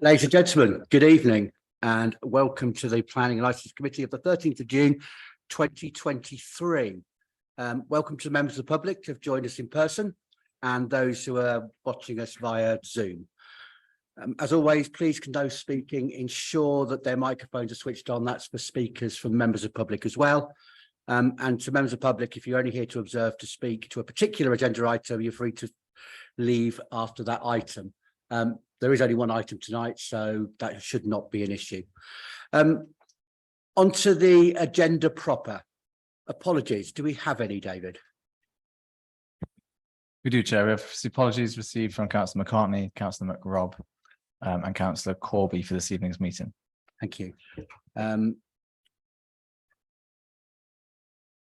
Ladies and gentlemen, good evening and welcome to the Planning and Licensing Committee of the 13th of June 2023. Welcome to the members of the public who have joined us in person and those who are watching us via Zoom. As always, please can those speaking ensure that their microphones are switched on. That's for speakers from members of the public as well. And to members of the public, if you're only here to observe to speak to a particular agenda item, you're free to leave after that item. There is only one item tonight, so that should not be an issue. Onto the agenda proper. Apologies. Do we have any, David? We do, Chair. We have apologies received from Councillor McCartney, Councillor McRobb, and Councillor Corby for this evening's meeting. Thank you.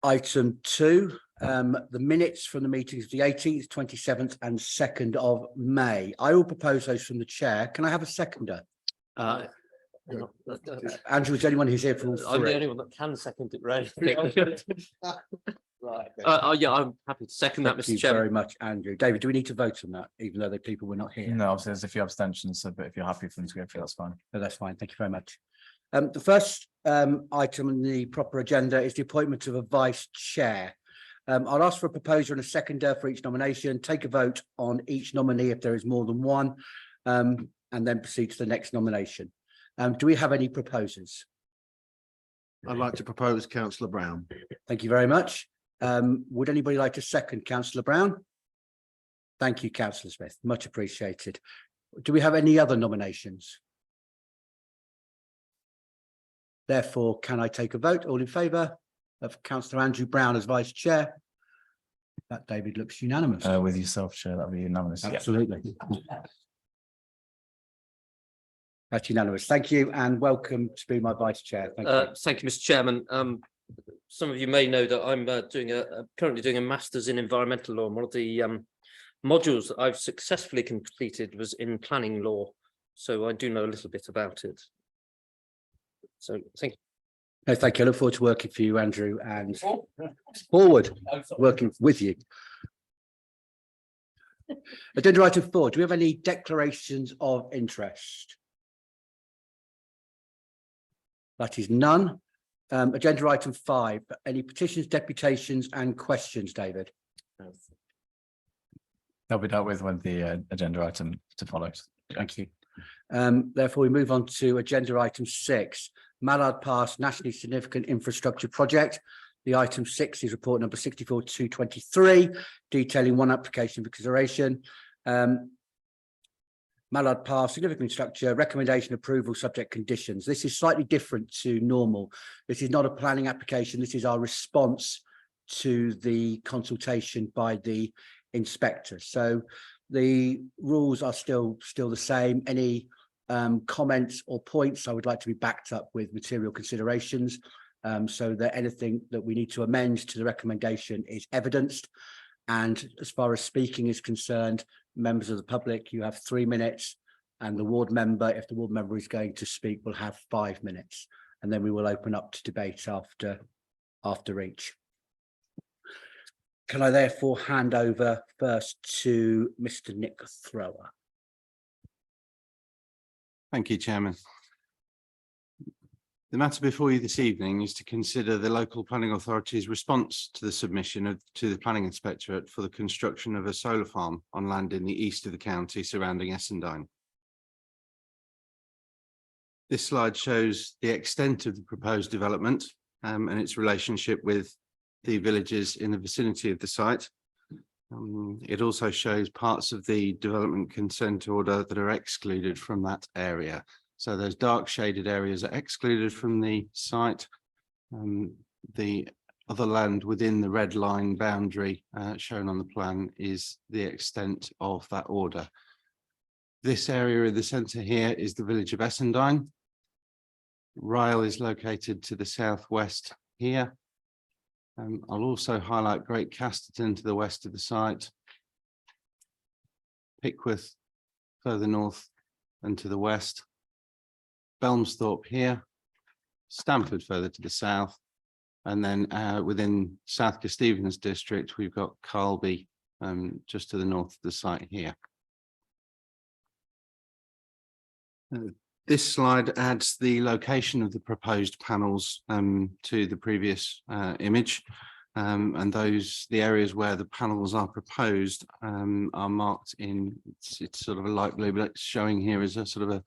Item 2, the minutes from the meetings of the 18th, 27th and 2nd of May. I will propose those from the chair. Can I have a seconder? Andrew, is anyone who's here for all three? I'm the only one that can second it, Ray. Right. Yeah, I'm happy to second that, Mr. Thank you Chairman. very much, Andrew. David, do we need to vote on that, even though the people were not here? No, obviously there's a few abstentions, so but if you're happy for them to go through, that's fine. No, that's fine. Thank you very much. The first item on the proper agenda is the appointment of a vice chair. I'll ask for a proposer and a seconder for each nomination, take a vote on each nominee if there is more than one, and then proceed to the next nomination. Do we have any proposers? I'd like to propose Councillor Brown. Thank you very much. Would anybody like to second Councillor Brown? Thank you, Councillor Smith. Much appreciated. Do we have any other nominations? Therefore, can I take a vote? All in favour of Councillor Andrew Brown as vice chair? That, David, looks unanimous. With yourself, Chair, that'll be unanimous. Absolutely. That's unanimous. Thank you and welcome to be my vice chair. Thank you. Thank you, Mr. Chairman. Some of you may know that I'm currently doing a Masters in Environmental Law, and one of the modules that I've successfully completed was in planning law, so I do know a little bit about it. So thank you. No, thank you. I look forward to working for you, Andrew, and working with you. Agenda item 4. Do we have any declarations of interest? That is none. Agenda item 5. Any petitions, deputations and questions, David? They'll be dealt with the agenda item to follow. Thank you. Therefore, we move on to agenda item 6, Mallard Pass Nationally Significant Infrastructure Project. The item 6 is report number 64/223, detailing one application for consideration. Mallard Pass Significant Structure, recommendation approval subject conditions. This is slightly different to normal. This is not a planning application. This is our response to the consultation by the inspector. So the rules are still the same. Any comments or points I would like to be backed up with material considerations, so that anything that we need to amend to the recommendation is evidenced. And as far as speaking is concerned, members of the public, you have 3 minutes, and the ward member, if the ward member is going to speak, will have 5 minutes, and then we will open up to debate after each. Can I therefore hand over first to Mr. Nick Thrower? Thank you, Chairman. The matter before you this evening is to consider the local planning authority's response to the submission to the planning inspectorate for the construction of a solar farm on land in the east of the county surrounding Essendine. This slide shows the extent of the proposed development and its relationship with the villages in the vicinity of the site. It also shows parts of the development consent order that are excluded from that area. So those dark shaded areas are excluded from the site. The other land within the red line boundary shown on the plan is the extent of that order. This area in the centre here is the village of Essendine. Ryle is located to the southwest here. I'll also highlight Great Casterton to the west of the site, Pickworth further north and to the west, Belmsthorpe here, Stamford further to the south, and then within South Kestephens district, we've got Carlby just to the north of the site here. This slide adds the location of the proposed panels to the previous image. And the areas where the panels are proposed are marked in, it's sort of a light blue, but it's showing here as a sort of a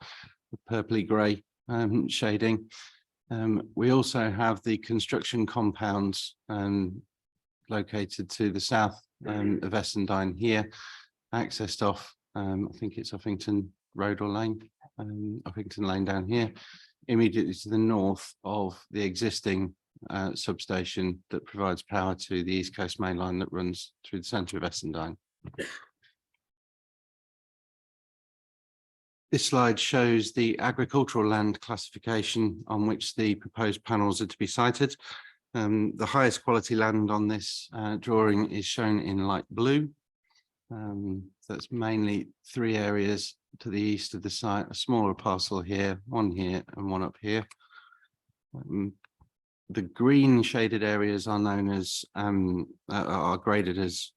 purpley grey shading. We also have the construction compounds located to the south of Essendine here, accessed off, I think it's Uffington Road or Lane, Uffington Lane down here, immediately to the north of the existing substation that provides power to the East Coast Main Line that runs through the centre of Essendine. This slide shows the agricultural land classification on which the proposed panels are to be sited. The highest quality land on this drawing is shown in light blue. That's mainly 3 areas to the east of the site, a smaller parcel here, one here and one up here. The green shaded areas are known as, are graded as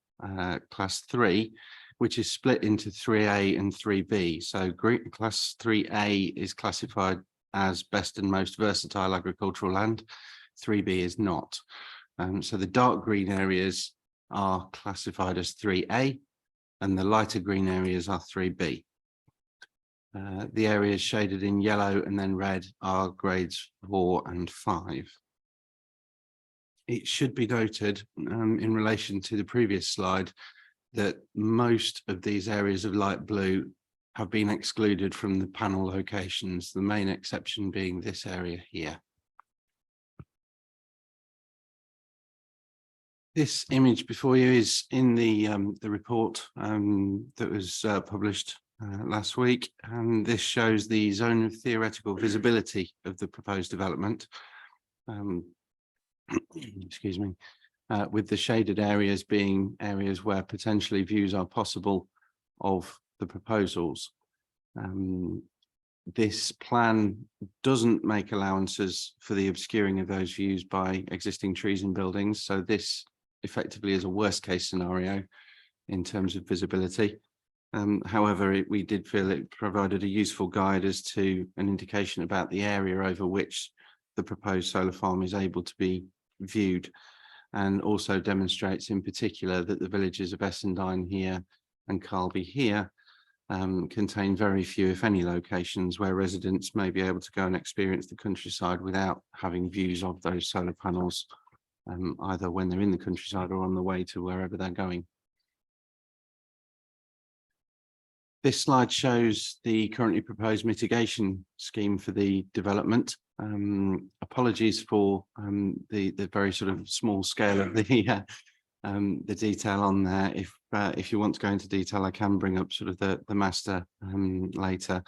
class 3, which is split into 3A and 3B. So class 3A is classified as best and most versatile agricultural land. 3B is not. So the dark green areas are classified as 3A and the lighter green areas are 3B. The areas shaded in yellow and then red are grades 4 and 5. It should be noted in relation to the previous slide that most of these areas of light blue have been excluded from the panel locations, the main exception being this area here. This image before you is in the report that was published last week, and this shows the zone of theoretical visibility of the proposed development. Excuse me, with the shaded areas being areas where potentially views are possible of the proposals. This plan doesn't make allowances for the obscuring of those views by existing trees and buildings, so this effectively is a worst case scenario in terms of visibility. However, we did feel it provided a useful guide as to an indication about the area over which the proposed solar farm is able to be viewed, and also demonstrates in particular that the villages of Essendine here and Carlby here contain very few, if any, locations where residents may be able to go and experience the countryside without having views of those solar panels, either when they're in the countryside or on the way to wherever they're going. This slide shows the currently proposed mitigation scheme for the development. Apologies for the very sort of small scale of the detail on there. If you want to go into detail, I can bring up sort of the master later.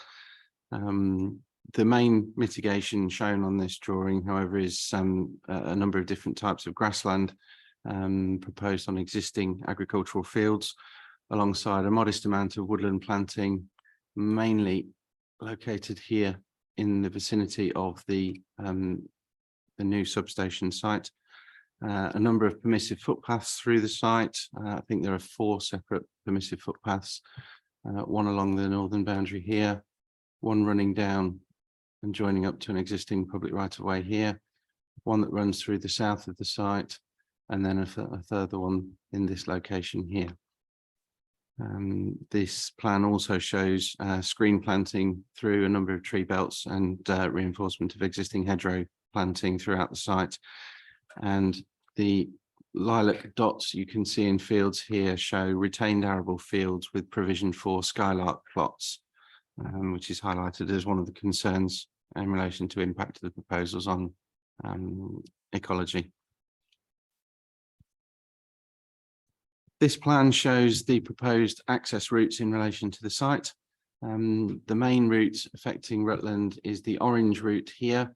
The main mitigation shown on this drawing, however, is a number of different types of grassland proposed on existing agricultural fields, alongside a modest amount of woodland planting, mainly located here in the vicinity of the new substation site. A number of permissive footpaths through the site. I think there are 4 separate permissive footpaths, one along the northern boundary here, one running down and joining up to an existing public right-of-way here, one that runs through the south of the site, and then a further one in this location here. This plan also shows screen planting through a number of tree belts and reinforcement of existing hedgerow planting throughout the site. And the lilac dots you can see in fields here show retained arable fields with provision for skylark plots, which is highlighted as one of the concerns in relation to impact of the proposals on ecology. This plan shows the proposed access routes in relation to the site. The main route affecting Rutland is the orange route here,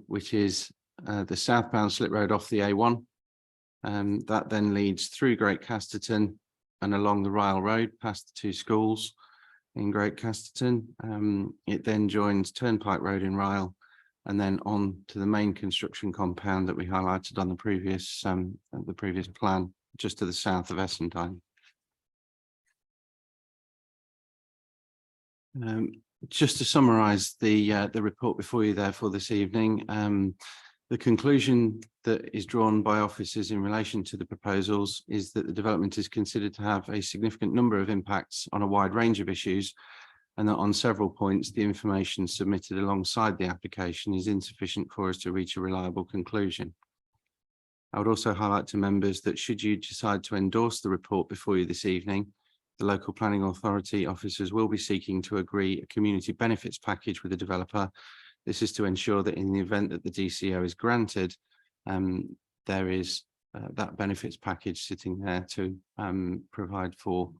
which is the southbound slip road off the A1. That then leads through Great Casterton and along the Ryle Road past the 2 schools in Great Casterton. It then joins Turnpike Road in Ryle and then on to the main construction compound that we highlighted on the previous plan, just to the south of Essendine. Just to summarise the report before you therefore this evening, the conclusion that is drawn by officers in relation to the proposals is that the development is considered to have a significant number of impacts on a wide range of issues, and that on several points the information submitted alongside the application is insufficient for us to reach a reliable conclusion. I would also highlight to members that should you decide to endorse the report before you this evening, the local planning authority officers will be seeking to agree a community benefits package with the developer. This is to ensure that in the event that the DCO is granted, there is that benefits package sitting there to provide for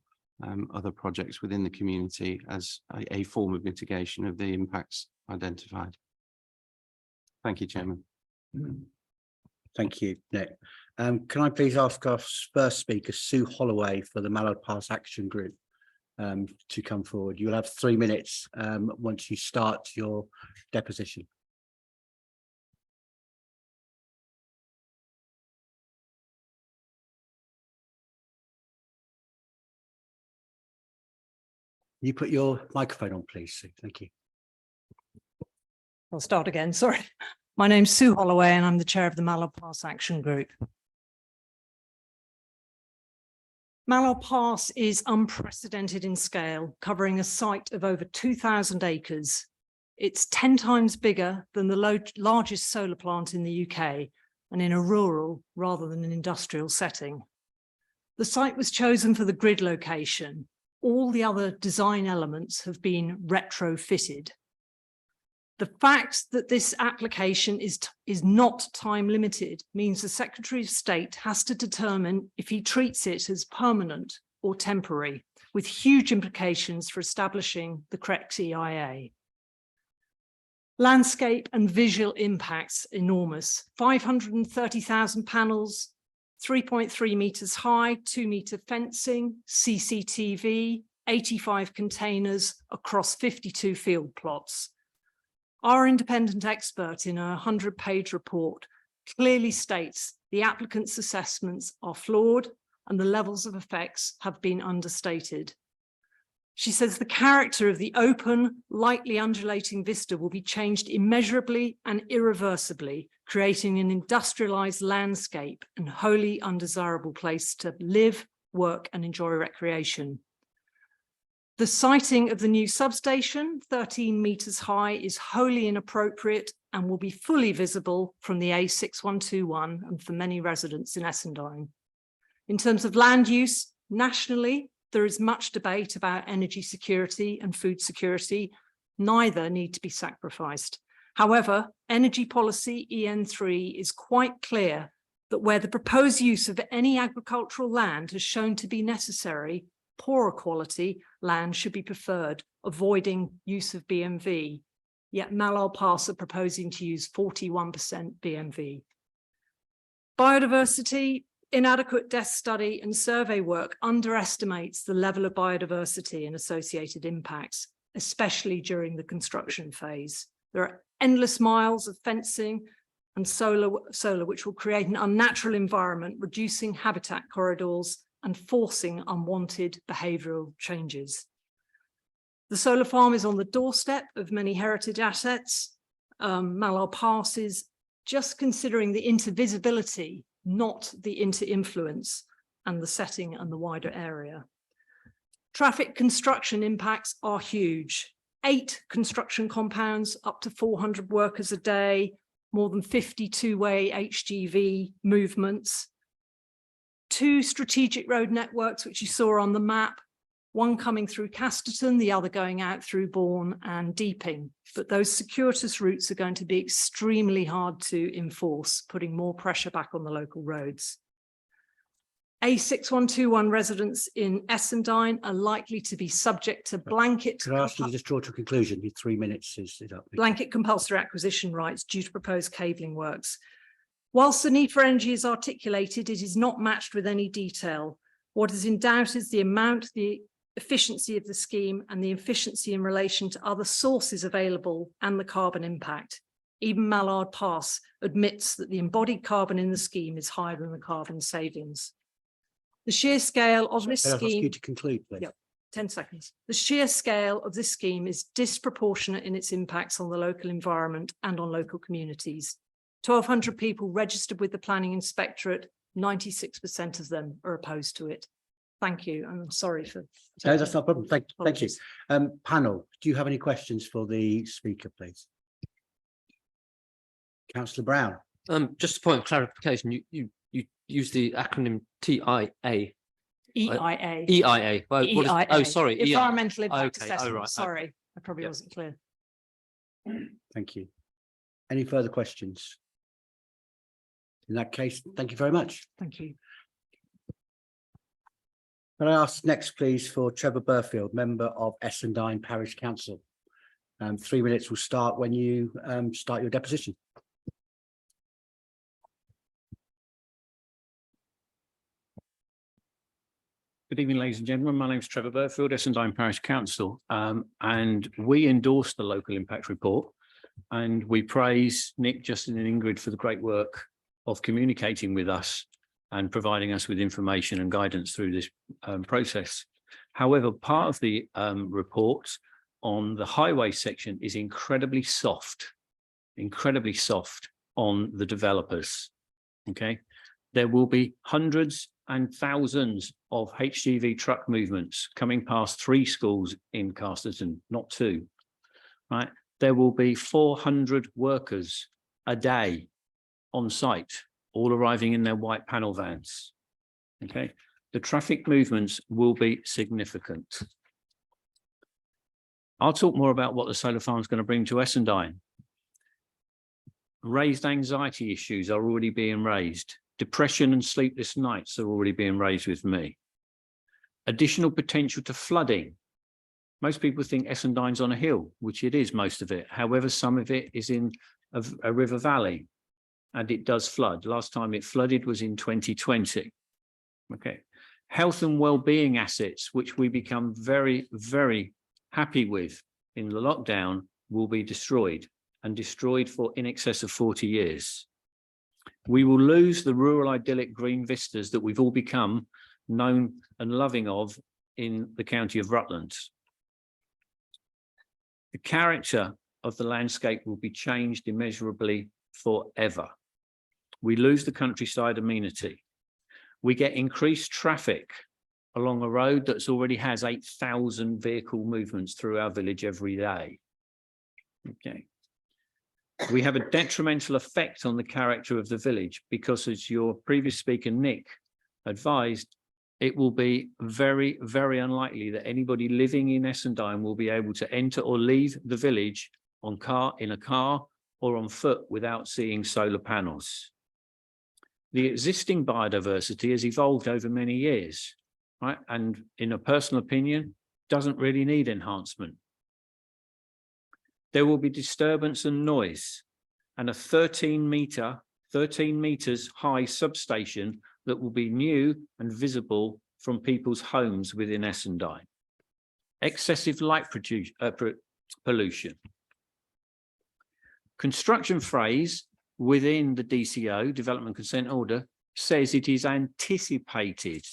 other projects within the community as a form of mitigation of the impacts identified. Thank you, Chairman. Thank you, Nick. Can I please ask our first speaker, Sue Holloway, for the Mallard Pass Action Group, to come forward. You'll have 3 minutes once you start your deposition. You put your microphone on, please, Sue. Thank you. I'll start again, sorry. My name's Sue Holloway and I'm the chair of the Mallard Pass Action Group. Mallard Pass is unprecedented in scale, covering a site of over 2,000 acres. It's 10 times bigger than the largest solar plant in the UK and in a rural rather than an industrial setting. The site was chosen for the grid location. All the other design elements have been retrofitted. The fact that this application is not time limited means the Secretary of State has to determine if he treats it as permanent or temporary, with huge implications for establishing the correct EIA. Landscape and visual impacts enormous. 530,000 panels, 3.3 meters high, 2-meter fencing, CCTV, 85 containers across 52 field plots. Our independent expert in a 100-page report clearly states the applicant's assessments are flawed and the levels of effects have been understated. She says the character of the open, lightly undulating vista will be changed immeasurably and irreversibly, creating an industrialized landscape and wholly undesirable place to live, work, and enjoy recreation. The siting of the new substation, 13 meters high, is wholly inappropriate and will be fully visible from the A6121 and for many residents in Essendine. In terms of land use, nationally, there is much debate about energy security and food security. Neither need to be sacrificed. However, energy policy EN3 is quite clear that where the proposed use of any agricultural land has shown to be necessary, poorer quality land should be preferred, avoiding use of BMV. Yet Mallard Pass are proposing to use 41% BMV. Biodiversity, inadequate desk study and survey work underestimates the level of biodiversity and associated impacts, especially during the construction phase. There are endless miles of fencing and solar which will create an unnatural environment, reducing habitat corridors and forcing unwanted behavioural changes. The solar farm is on the doorstep of many heritage assets. Mallard Pass is just considering the intervisibility, not the inter-influence and the setting and the wider area. Traffic construction impacts are huge. 8 construction compounds, up to 400 workers a day, more than 50 two-way HGV movements. 2 strategic road networks, which you saw on the map, one coming through Casterton, the other going out through Bourne and Deeping. But those circuitous routes are going to be extremely hard to enforce, putting more pressure back on the local roads. A6121 residents in Essendine are likely to be subject to blanket. Could I ask you to just draw to a conclusion? Your 3 minutes is up. Blanket compulsory acquisition rights due to proposed cabling works. Whilst the need for energy is articulated, it is not matched with any detail. What is in doubt is the amount, the efficiency of the scheme and the efficiency in relation to other sources available and the carbon impact. Even Mallard Pass admits that the embodied carbon in the scheme is higher than the carbon savings. The sheer scale of this Can I ask you scheme to conclude, please? Yep. 10 seconds. The sheer scale of this scheme is disproportionate in its impacts on the local environment and on local communities. 1,200 people registered with the Planning Inspectorate, 96% of them are opposed to it. Thank you. I'm sorry for. No, that's not a problem. Thank you. Apologies. Panel, do you have any questions for the speaker, please? Councillor Brown. Just a point of clarification, you use the acronym TIA. EIA. EIA. Well, what is- EIA. Oh, sorry. EIA. Environmental Impact Okay, oh, Assessment. right, Sorry, I probably Yeah. wasn't clear. Thank you. Any further questions? In that case, thank you very much. Thank you. Can I ask next, please, for Trevor Burfield, member of Essendine Parish Council? 3 minutes will start when you start your deposition. Good evening, ladies and gentlemen. My name is Trevor Burfield, Essendine Parish Council, and we endorse the local impact report. And we praise Nick, Justin and Ingrid for the great work of communicating with us and providing us with information and guidance through this process. However, part of the report on the highway section is incredibly soft on the developers. Okay, there will be hundreds and thousands of HGV truck movements coming past 3 schools in Casterton, not 2, right? There will be 400 workers a day on site, all arriving in their white panel vans, okay? The traffic movements will be significant. I'll talk more about what the solar farm is going to bring to Essendine. Raised anxiety issues are already being raised. Depression and sleepless nights are already being raised with me. Additional potential to flooding. Most people think Essendine's on a hill, which it is, most of it. However, some of it is in a river valley and it does flood. Last time it flooded was in 2020. Okay. Health and well-being assets, which we become very, very happy with in the lockdown, will be destroyed and destroyed for in excess of 40 years. We will lose the rural idyllic green vistas that we've all become known and loving of in the county of Rutland. The character of the landscape will be changed immeasurably forever. We lose the countryside amenity. We get increased traffic along a road that's already has 8,000 vehicle movements through our village every day. Okay. We have a detrimental effect on the character of the village because, as your previous speaker, Nick, advised, it will be very, very unlikely that anybody living in Essendine will be able to enter or leave the village in a car or on foot without seeing solar panels. The existing biodiversity has evolved over many years, right? And in a personal opinion, doesn't really need enhancement. There will be disturbance and noise and a 13 meters high substation that will be new and visible from people's homes within Essendine. Excessive light pollution. Construction phase within the DCO, Development Consent Order, says it is anticipated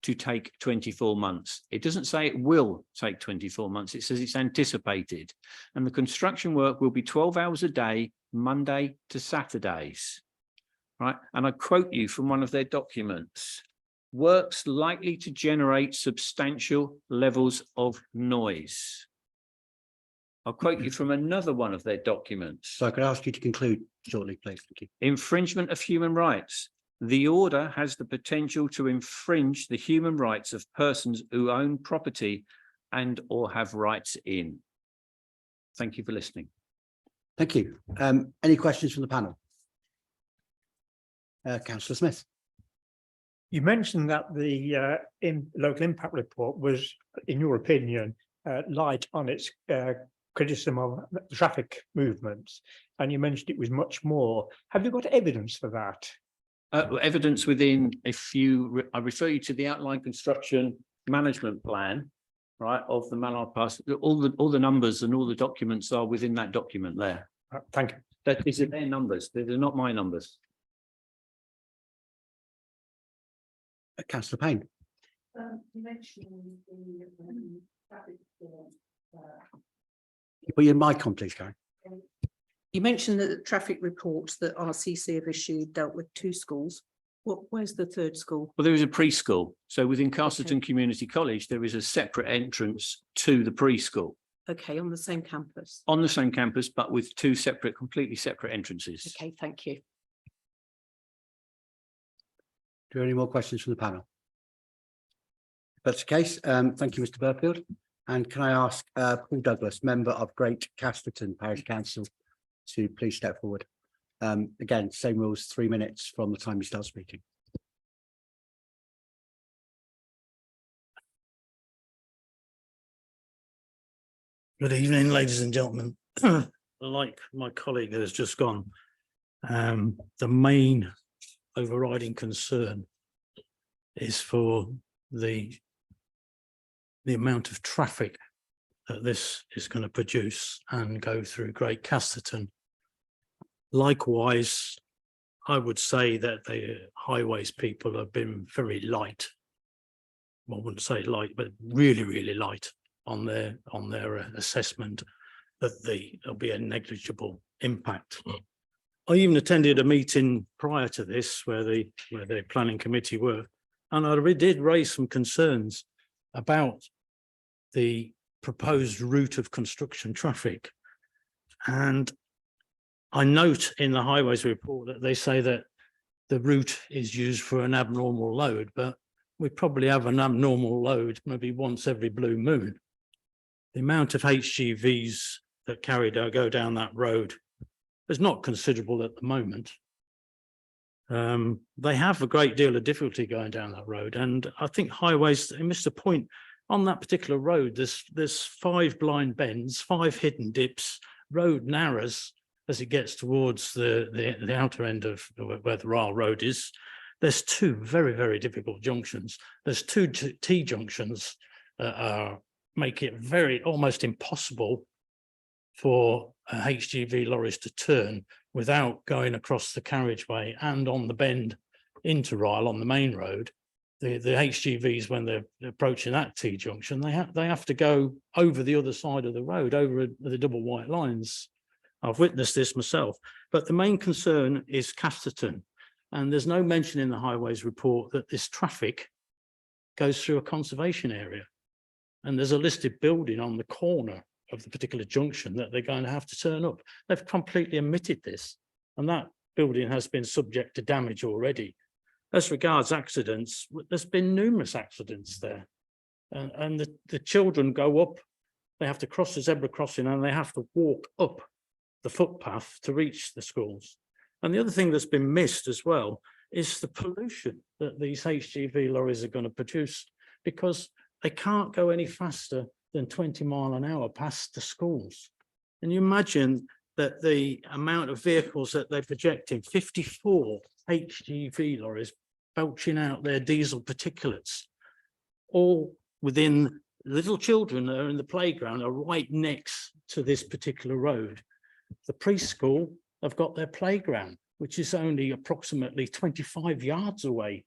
to take 24 months. It doesn't say it will take 24 months. It says it's anticipated. And the construction work will be 12 hours a day, Monday to Saturdays, right? And I quote you from one of their documents: works likely to generate substantial levels of noise. I'll quote you from another one of their documents. So I could ask you to conclude shortly, please. Thank you. Infringement of human rights. The order has the potential to infringe the human rights of persons who own property and or have rights in. Thank you for listening. Thank you. Any questions from the panel? Councillor Smith. You mentioned that the local impact report was, in your opinion, light on its criticism of traffic movements, and you mentioned it was much more. Have you got evidence for that? Evidence within, I refer you to the outline construction management plan, right, of the Mallard Pass. All the numbers and all the documents are within that document there. Thank you. These are their numbers. They're not my numbers. Councillor Payne. Put your mic on, please, Karen. You mentioned that the traffic reports that RCC have issued dealt with 2 schools. Where's the 3rd school? Well, there is a preschool. So within Castleton Community College, there is a separate entrance to the preschool Okay, on the same campus. on the same campus, but with 2 separate, completely separate entrances. Okay, thank you. Do you have any more questions from the panel? If that's the case, thank you, Mr. Burfield. And can I ask Paul Douglas, member of Great Casterton Parish Council, to please step forward? Again, same rules, 3 minutes from the time you start speaking. Good evening, ladies and gentlemen. Like my colleague that has just gone, the main overriding concern is for the amount of traffic that this is going to produce and go through Great Casterton. Likewise, I would say that the highways people have been very light. Well, I wouldn't say light, but really, really light on their assessment that there'll be a negligible impact. I even attended a meeting prior to this where the planning committee were, and I did raise some concerns about the proposed route of construction traffic. And I note in the highways report that they say that the route is used for an abnormal load, but we probably have an abnormal load maybe once every blue moon. The amount of HGVs that go down that road is not considerable at the moment. They have a great deal of difficulty going down that road, and I think highways, they missed a point on that particular road. There's 5 blind bends, 5 hidden dips, road narrows as it gets towards the outer end of where the Ryle Road is. There's 2 very, very difficult junctions. There's 2 T junctions that make it almost impossible for HGV lorries to turn without going across the carriageway and on the bend into Ryle on the main road. The HGVs, when they're approaching that T junction, they have to go over the other side of the road, over the double white lines. I've witnessed this myself, but the main concern is Casterton, and there's no mention in the highways report that this traffic goes through a conservation area, and there's a listed building on the corner of the particular junction that they're going to have to turn up. They've completely omitted this, and that building has been subject to damage already. As regards accidents, there's been numerous accidents there, and the children go up, they have to cross the zebra crossing, and they have to walk up the footpath to reach the schools. And the other thing that's been missed as well is the pollution that these HGV lorries are going to produce, because they can't go any faster than 20 miles an hour past the schools. And you imagine that the amount of vehicles that they're projecting, 54 HGV lorries belching out their diesel particulates, all within little children that are in the playground are right next to this particular road. The preschool have got their playground, which is only approximately 25 yards away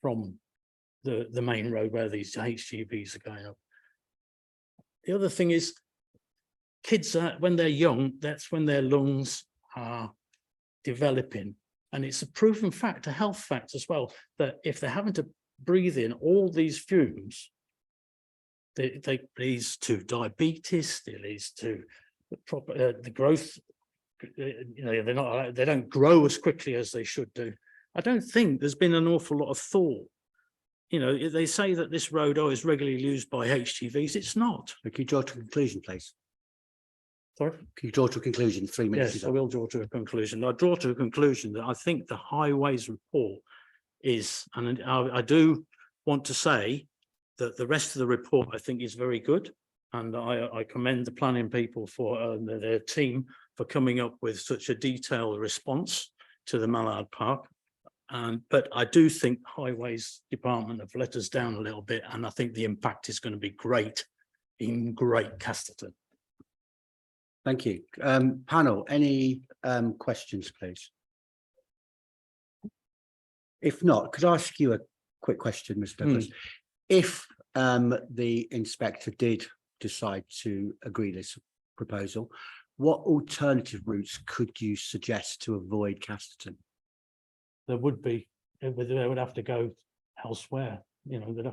from the main road where these HGVs are going up. The other thing is, kids, when they're young, that's when their lungs are developing. And it's a proven fact, a health fact as well, that if they're having to breathe in all these fumes, they leads to diabetes, it leads to the growth. They don't grow as quickly as they should do. I don't think there's been an awful lot of thought. They say that this road is regularly used by HGVs. It's not. Can you draw to a conclusion, please? Sorry? Can you draw to a conclusion? 3 minutes. Yes, I will draw to a conclusion. I draw to a conclusion that I think the highways report is, and I do want to say that the rest of the report I think is very good. And I commend the planning people for their team for coming up with such a detailed response to the Mallard Park. But I do think Highways Department have let us down a little bit, and I think the impact is going to be great in Great Casterton. Thank you. Panel, any questions, please? If not, could I ask you a quick question, Mr. Douglas? if the inspector did decide to agree this proposal, what alternative routes could you suggest to avoid Casterton? There would be, they would have to go elsewhere, you know, there'd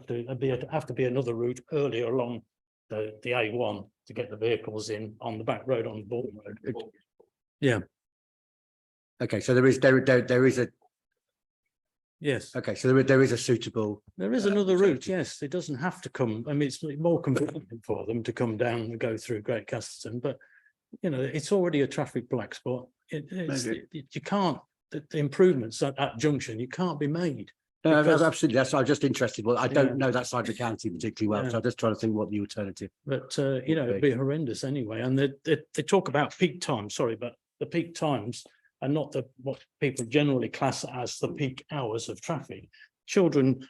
have to be another route earlier along the A1 to get the vehicles in on the back road, on the Bourne Road. Yeah, Okay, so there is a, yes, okay, so there is a suitable, there is another route, yes, it doesn't have to come, I mean, it's more convenient for them to come down and go through Great Casterton, but you know, it's already a traffic black spot. You can't, the improvements at that junction, you can't be made. no, Because- absolutely, that's, I'm just interested, well, I Yeah. don't know that side of the county particularly well, so Yeah. I'm just trying to think what the alternative. But you know, it'd be horrendous anyway. And they talk about peak time, sorry, but the peak times are not what people generally class as the peak hours of traffic. Children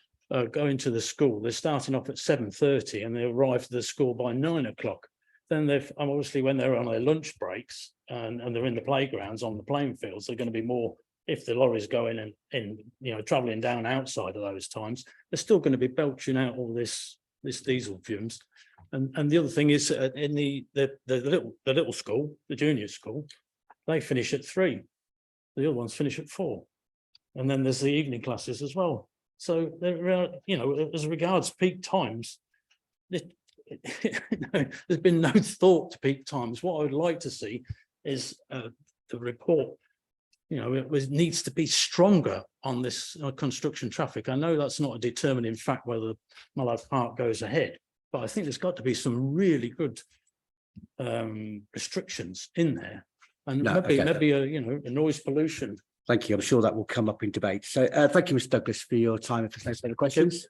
going to the school, they're starting off at 7:30 and they arrive to the school by 9 o'clock. Then they've obviously, when they're on their lunch breaks and they're in the playgrounds on the playing fields, they're going to be more, if the lorry's going and you know, traveling down outside of those times, they're still going to be belching out all this diesel fumes. And the other thing is in the little school, the junior school, they finish at 3. The other ones finish at 4. And then there's the evening classes as well. So there are, you know, as regards peak times, there's been no thought to peak times. What I would like to see is the report, you know, it needs to be stronger on this construction traffic. I know that's not a determining fact whether Mallow Park goes ahead, but I think there's got to be some really good restrictions in there. And No, I get that. maybe a, you know, a noise pollution. Thank you, I'm sure that will come up in debate. So thank you, Mr. Douglas, for your time. If there's no further questions,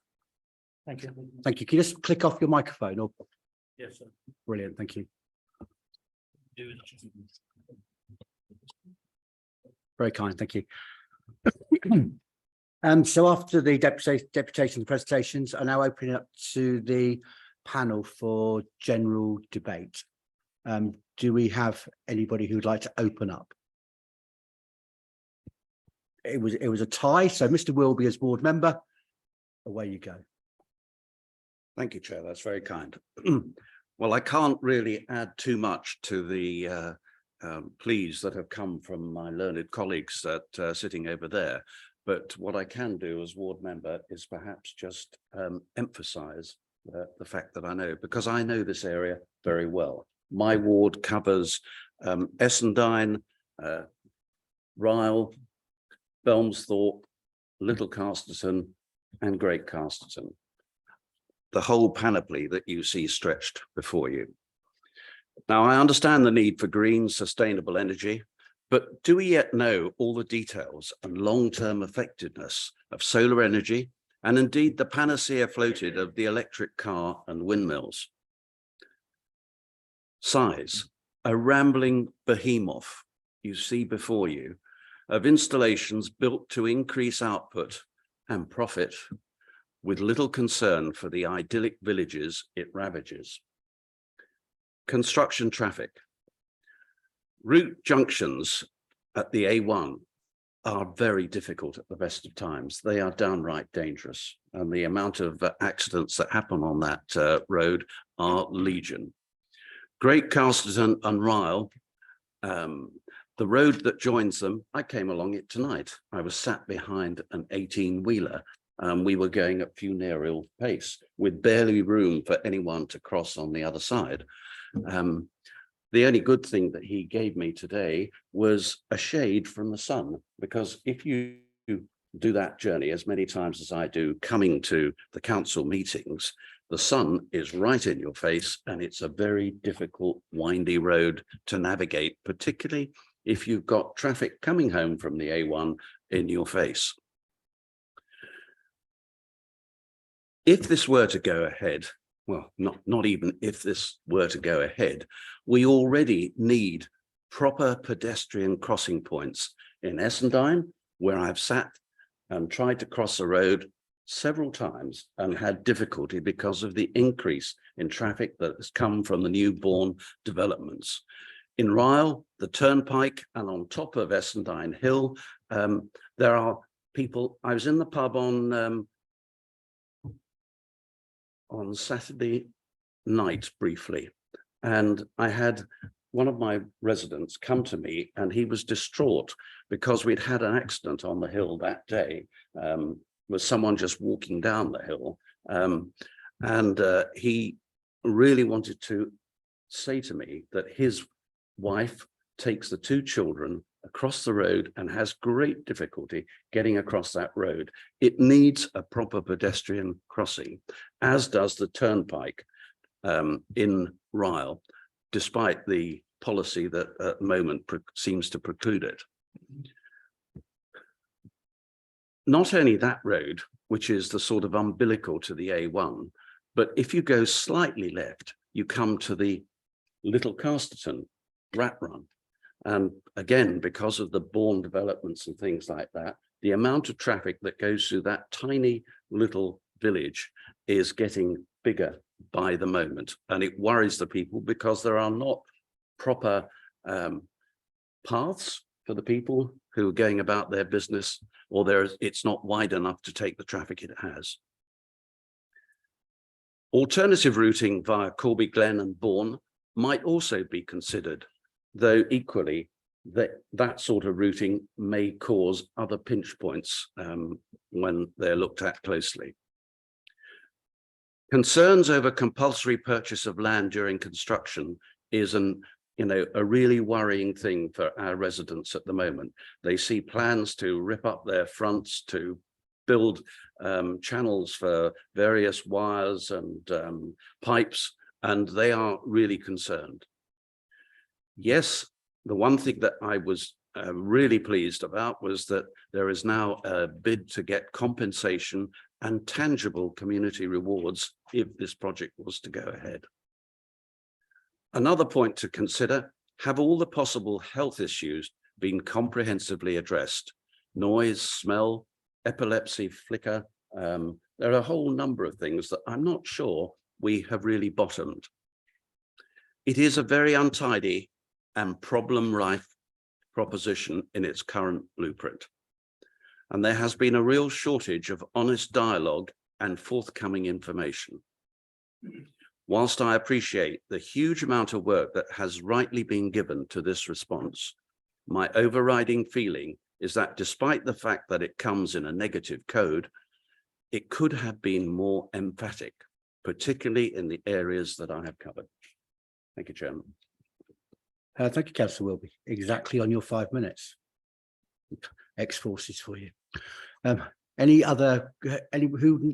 Thank you. thank you. Can you just click off your microphone? Or Yes, sir. brilliant, thank you. Very kind, thank you. So after the deputation and presentations, I now open it up to the panel for general debate. Do we have anybody who'd like to open up? It was a tie, so Mr. Wilby as board member, away you go. Thank you, Chair. That's very kind. Well, I can't really add too much to the pleas that have come from my learned colleagues that sitting over there. But what I can do as ward member is perhaps just emphasize the fact that I know, because I know this area very well. My ward covers Essendine, Ryle, Belmsthorpe, Little Casterton and Great Casterton. The whole panoply that you see stretched before you. Now, I understand the need for green, sustainable energy, but do we yet know all the details and long-term effectiveness of solar energy, and indeed the panacea floated of the electric car and windmills? Size, a rambling behemoth you see before you of installations built to increase output and profit, with little concern for the idyllic villages it ravages. Construction traffic. Route junctions at the A1 are very difficult at the best of times. They are downright dangerous, and the amount of accidents that happen on that road are legion. Great Casterton and Ryle, the road that joins them, I came along it tonight. I was sat behind an 18-wheeler. We were going at funereal pace with barely room for anyone to cross on the other side. The only good thing that he gave me today was a shade from the sun, because if you do that journey as many times as I do coming to the council meetings, the sun is right in your face and it's a very difficult, windy road to navigate, particularly if you've got traffic coming home from the A1 in your face. If this were to go ahead, well, not even if this were to go ahead, we already need proper pedestrian crossing points in Essendine, where I've sat and tried to cross the road several times and had difficulty because of the increase in traffic that has come from the newborn developments. In Ryle, the turnpike, and on top of Essendine Hill, there are people. I was in the pub on on Saturday night briefly, and I had one of my residents come to me, and he was distraught because we'd had an accident on the hill that day, with someone just walking down the hill. He really wanted to say to me that his wife takes the two children across the road and has great difficulty getting across that road. It needs a proper pedestrian crossing, as does the turnpike in Ryle, despite the policy that at the moment seems to preclude it. Not only that road, which is the sort of umbilical to the A1, but if you go slightly left, you come to the Little Casterton rat run. And again, because of the Bourne developments and things like that, the amount of traffic that goes through that tiny little village is getting bigger by the moment. And it worries the people because there are not proper paths for the people who are going about their business, or it's not wide enough to take the traffic it has. Alternative routing via Corby Glen and Bourne might also be considered, though equally that sort of routing may cause other pinch points when they're looked at closely. Concerns over compulsory purchase of land during construction is a really worrying thing for our residents at the moment. They see plans to rip up their fronts, to build channels for various wires and pipes, and they are really concerned. Yes, the one thing that I was really pleased about was that there is now a bid to get compensation and tangible community rewards if this project was to go ahead. Another point to consider, have all the possible health issues been comprehensively addressed? Noise, smell, epilepsy, flicker. There are a whole number of things that I'm not sure we have really bottomed. It is a very untidy and problem-rife proposition in its current blueprint. And there has been a real shortage of honest dialogue and forthcoming information. Whilst I appreciate the huge amount of work that has rightly been given to this response, my overriding feeling is that despite the fact that it comes in a negative code, it could have been more emphatic, particularly in the areas that I have covered. Thank you, Chairman. Thank you, Councillor Wilby. Exactly on your 5 minutes. X-Forces for you. Who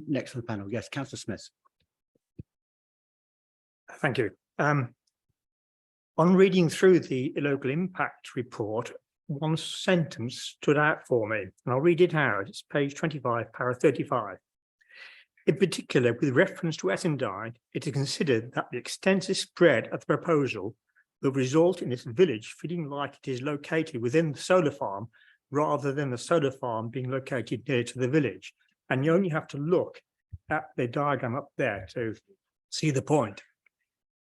next on the panel? Yes, Councillor Smith. Thank you. On reading through the local impact report, one sentence stood out for me, and I'll read it out. It's page 25, para 35. In particular, with reference to Essendine, it is considered that the extensive spread of the proposal will result in its village feeling like it is located within the solar farm rather than the solar farm being located near to the village. And you only have to look at the diagram up there to see the point.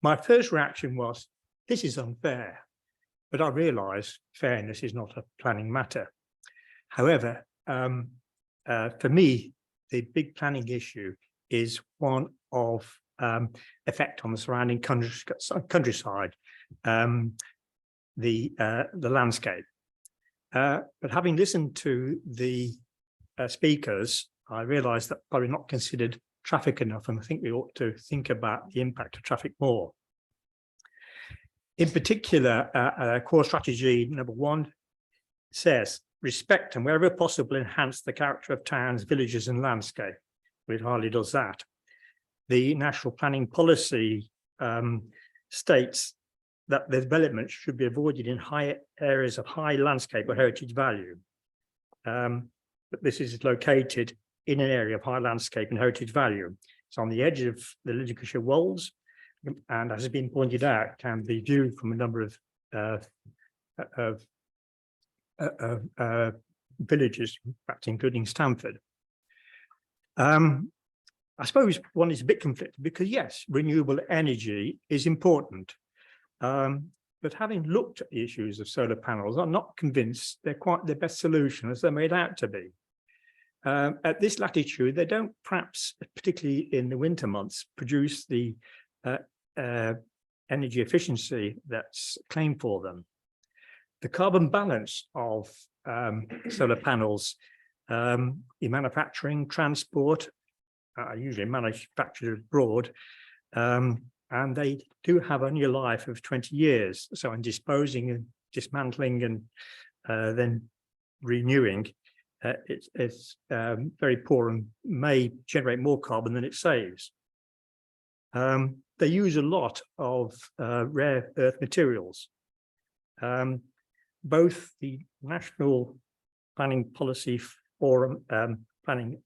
My first reaction was, this is unfair, but I realise fairness is not a planning matter. However, for me, the big planning issue is one of effect on the surrounding countryside, the landscape. But having listened to the speakers, I realised that probably not considered traffic enough, and I think we ought to think about the impact of traffic more. In particular, core strategy number 1 says, respect and wherever possible enhance the character of towns, villages and landscape. It hardly does that. The national planning policy states that the development should be avoided in high areas of high landscape or heritage value. But this is located in an area of high landscape and heritage value. It's on the edge of the Liddyshire Wolds, and as has been pointed out, can be viewed from a number of villages, in fact, including Stamford. I suppose one is a bit conflicted because, yes, renewable energy is important. But having looked at the issues of solar panels, I'm not convinced they're quite the best solution as they're made out to be. At this latitude, they don't, perhaps particularly in the winter months, produce the energy efficiency that's claimed for them. The carbon balance of solar panels in manufacturing, transport, usually manufactured abroad, and they do have only a life of 20 years. So in disposing and dismantling and then renewing, it's very poor and may generate more carbon than it saves. They use a lot of rare earth materials. Both the National Planning Policy Forum planning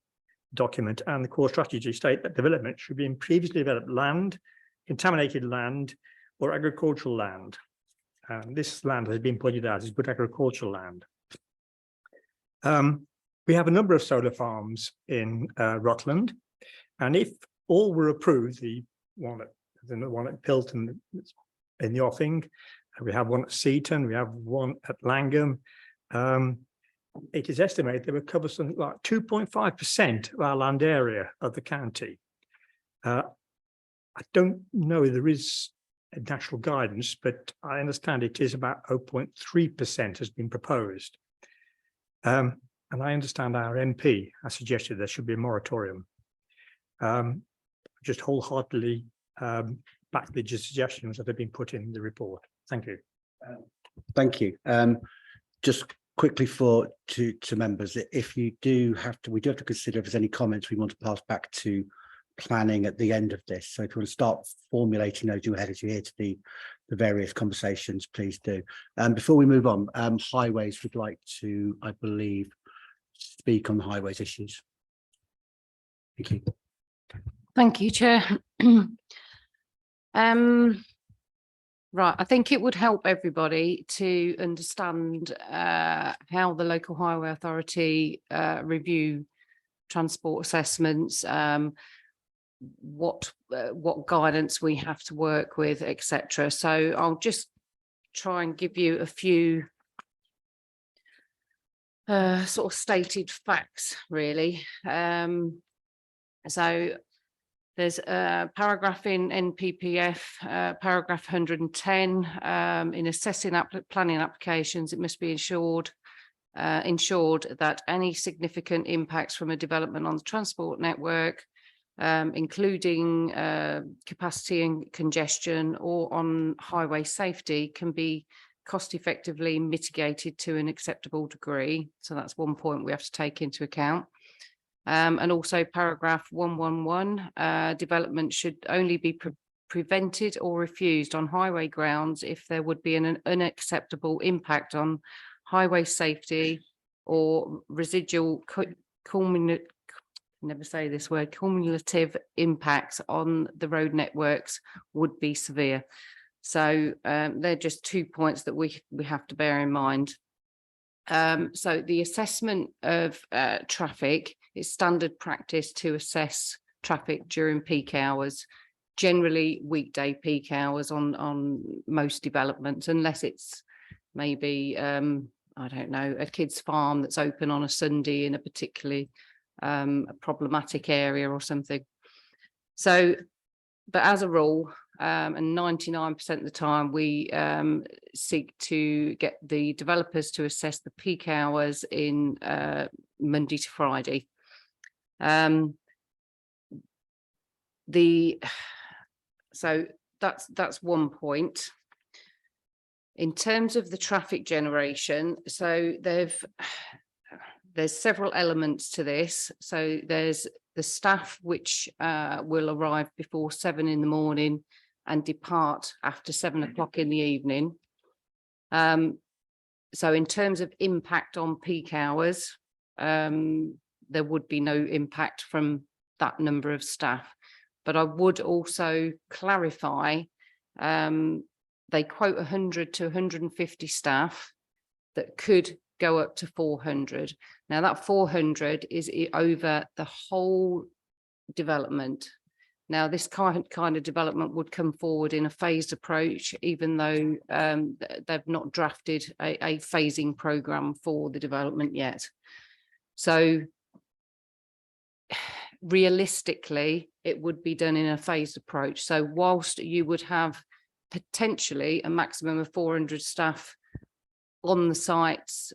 document and the core strategy state that development should be in previously developed land, contaminated land, or agricultural land. This land has been pointed out as good agricultural land. We have a number of solar farms in Rutland, and if all were approved, the one at Pilton in the offing, we have one at Seaton, we have one at Langham. It is estimated they would cover something like 2.5% of our land area of the county. I don't know if there is a national guidance, but I understand it is about 0.3% has been proposed. And I understand our MP has suggested there should be a moratorium. Just wholeheartedly back the suggestions that have been put in the report. Thank you. Thank you. Just quickly to members, if you do have to, we do have to consider if there's any comments we want to pass back to planning at the end of this. So if you want to start formulating those as you hear to the various conversations, please do. Before we move on, highways would like to, I believe, speak on the highways issues. Thank you. Thank you, Chair. Right, I think it would help everybody to understand how the local highway authority review transport assessments, what guidance we have to work with, etc. So I'll just try and give you a few sort of stated facts, really. So there's a paragraph in NPPF, paragraph 110, in assessing planning applications, it must be ensured that any significant impacts from a development on the transport network, including capacity and congestion or on highway safety, can be cost effectively mitigated to an acceptable degree. So that's one point we have to take into account. And also paragraph 111, development should only be prevented or refused on highway grounds if there would be an unacceptable impact on highway safety or residual cumulative impacts on the road networks would be severe. So they're just 2 points that we have to bear in mind. So the assessment of traffic is standard practice to assess traffic during peak hours, generally weekday peak hours on most developments, unless it's maybe, I don't know, a kid's farm that's open on a Sunday in a particularly problematic area or something. So, but as a rule, and 99% of the time, we seek to get the developers to assess the peak hours in Monday to Friday. So that's one point. In terms of the traffic generation, so there's several elements to this. So there's the staff which will arrive before 7 in the morning and depart after 7 o'clock in the evening. So in terms of impact on peak hours, there would be no impact from that number of staff. But I would also clarify, they quote 100 to 150 staff that could go up to 400. Now that 400 is over the whole development. Now this kind of development would come forward in a phased approach, even though they've not drafted a phasing program for the development yet. So realistically, it would be done in a phased approach. So whilst you would have potentially a maximum of 400 staff on the sites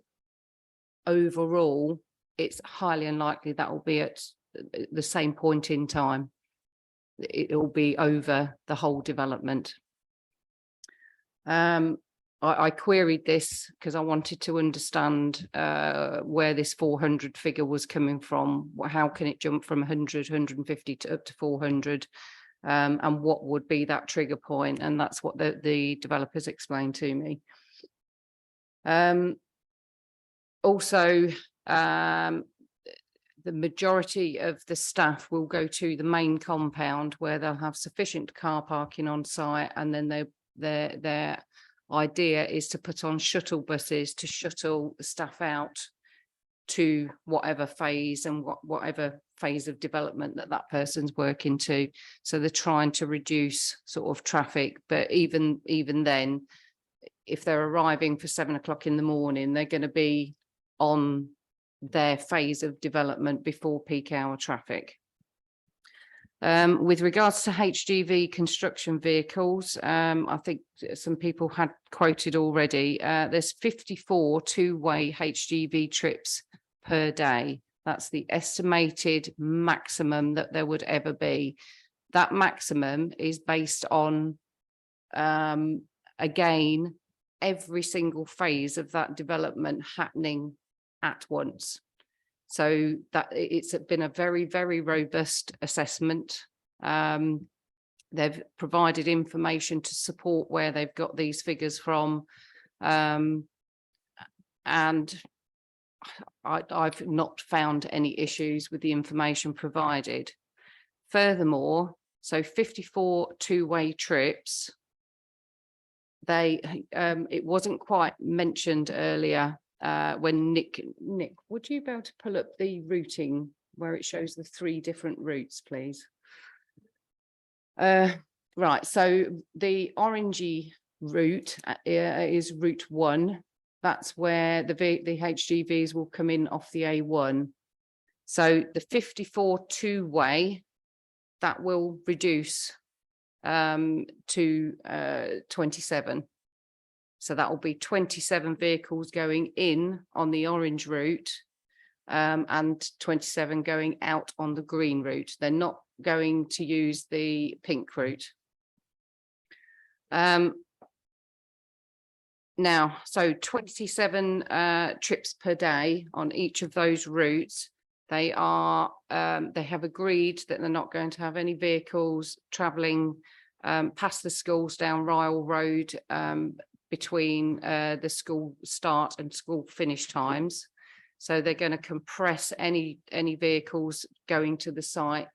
overall, it's highly unlikely that will be at the same point in time. It will be over the whole development. I queried this because I wanted to understand where this 400 figure was coming from. How can it jump from 100, 150 to up to 400? And what would be that trigger point? And that's what the developers explained to me. Also, the majority of the staff will go to the main compound where they'll have sufficient car parking on site, and then their idea is to put on shuttle buses to shuttle the staff out to whatever phase and whatever phase of development that person's working to. So they're trying to reduce sort of traffic, but even then, if they're arriving for 7 o'clock in the morning, they're going to be on their phase of development before peak hour traffic. With regards to HGV construction vehicles, I think some people had quoted already, there's 54 two-way HGV trips per day. That's the estimated maximum that there would ever be. That maximum is based on, again, every single phase of that development happening at once. So that it's been a very, very robust assessment. They've provided information to support where they've got these figures from. And I've not found any issues with the information provided. Furthermore, so 54 two-way trips, it wasn't quite mentioned earlier when Nick, would you be able to pull up the routing where it shows the 3 different routes, please? Right, so the orangey route is route 1. That's where the HGVs will come in off the A1. So the 54 two-way, that will reduce to 27. So that will be 27 vehicles going in on the orange route and 27 going out on the green route. They're not going to use the pink route. Now, so 27 trips per day on each of those routes. They have agreed that they're not going to have any vehicles travelling past the schools down Ryle Road between the school start and school finish times. So they're going to compress any vehicles going to the site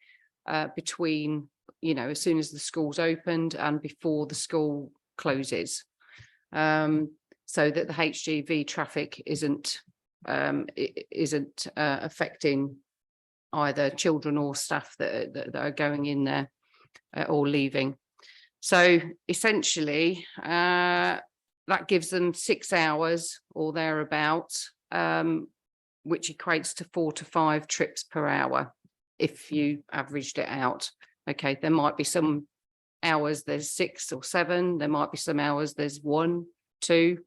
between, as soon as the school's opened and before the school closes, so that the HGV traffic isn't affecting either children or staff that are going in there or leaving. So essentially, that gives them 6 hours or thereabouts, which equates to 4 to 5 trips per hour if you averaged it out. Okay, there might be some hours there's 6 or 7, there might be some hours there's 1, 2.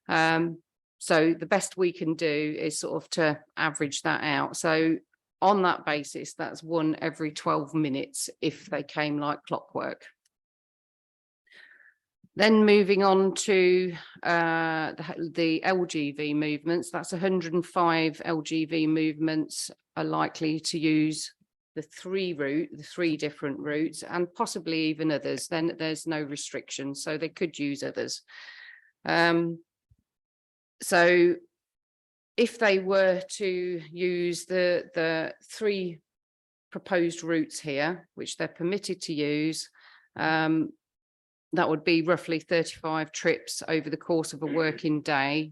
So the best we can do is sort of to average that out. So on that basis, that's 1 every 12 minutes if they came like clockwork. Then moving on to the LGV movements, that's 105 LGV movements are likely to use the 3 different routes, and possibly even others. Then there's no restriction, so they could use others. So if they were to use the 3 proposed routes here, which they're permitted to use, that would be roughly 35 trips over the course of a working day,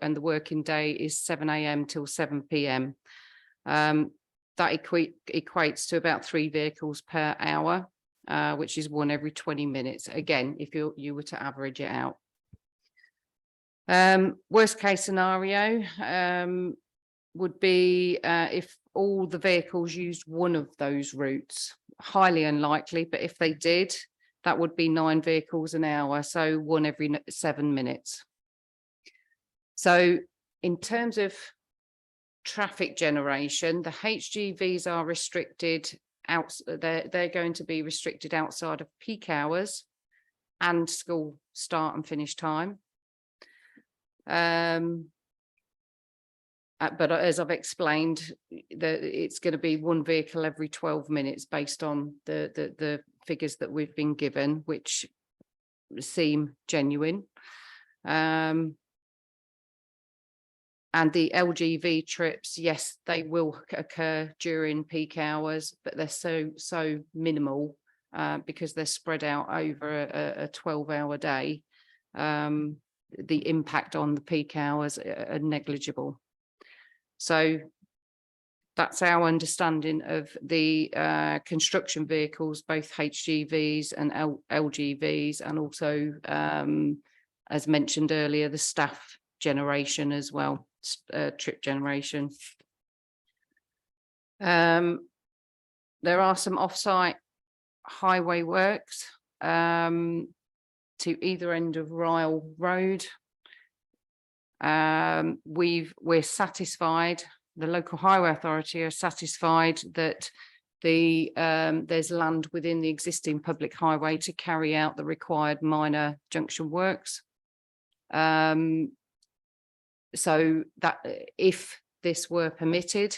and the working day is 7 a.m. till 7 p.m. That equates to about 3 vehicles per hour, which is 1 every 20 minutes. Again, if you were to average it out. Worst case scenario, would be if all the vehicles used one of those routes. Highly unlikely, but if they did, that would be 9 vehicles an hour, so 1 every 7 minutes. So in terms of traffic generation, the HGVs are restricted out. They're going to be restricted outside of peak hours and school start and finish time. But as I've explained, it's going to be 1 vehicle every 12 minutes based on the figures that we've been given, which seem genuine. And the LGV trips, yes, they will occur during peak hours, but they're so minimal because they're spread out over a 12-hour day. The impact on the peak hours are negligible. So that's our understanding of the construction vehicles, both HGVs and LGVs, and also, as mentioned earlier, the staff generation as well, trip generation. There are some off-site highway works to either end of Ryle Road. We're satisfied, the local highway authority are satisfied that there's land within the existing public highway to carry out the required minor junction works. So that if this were permitted,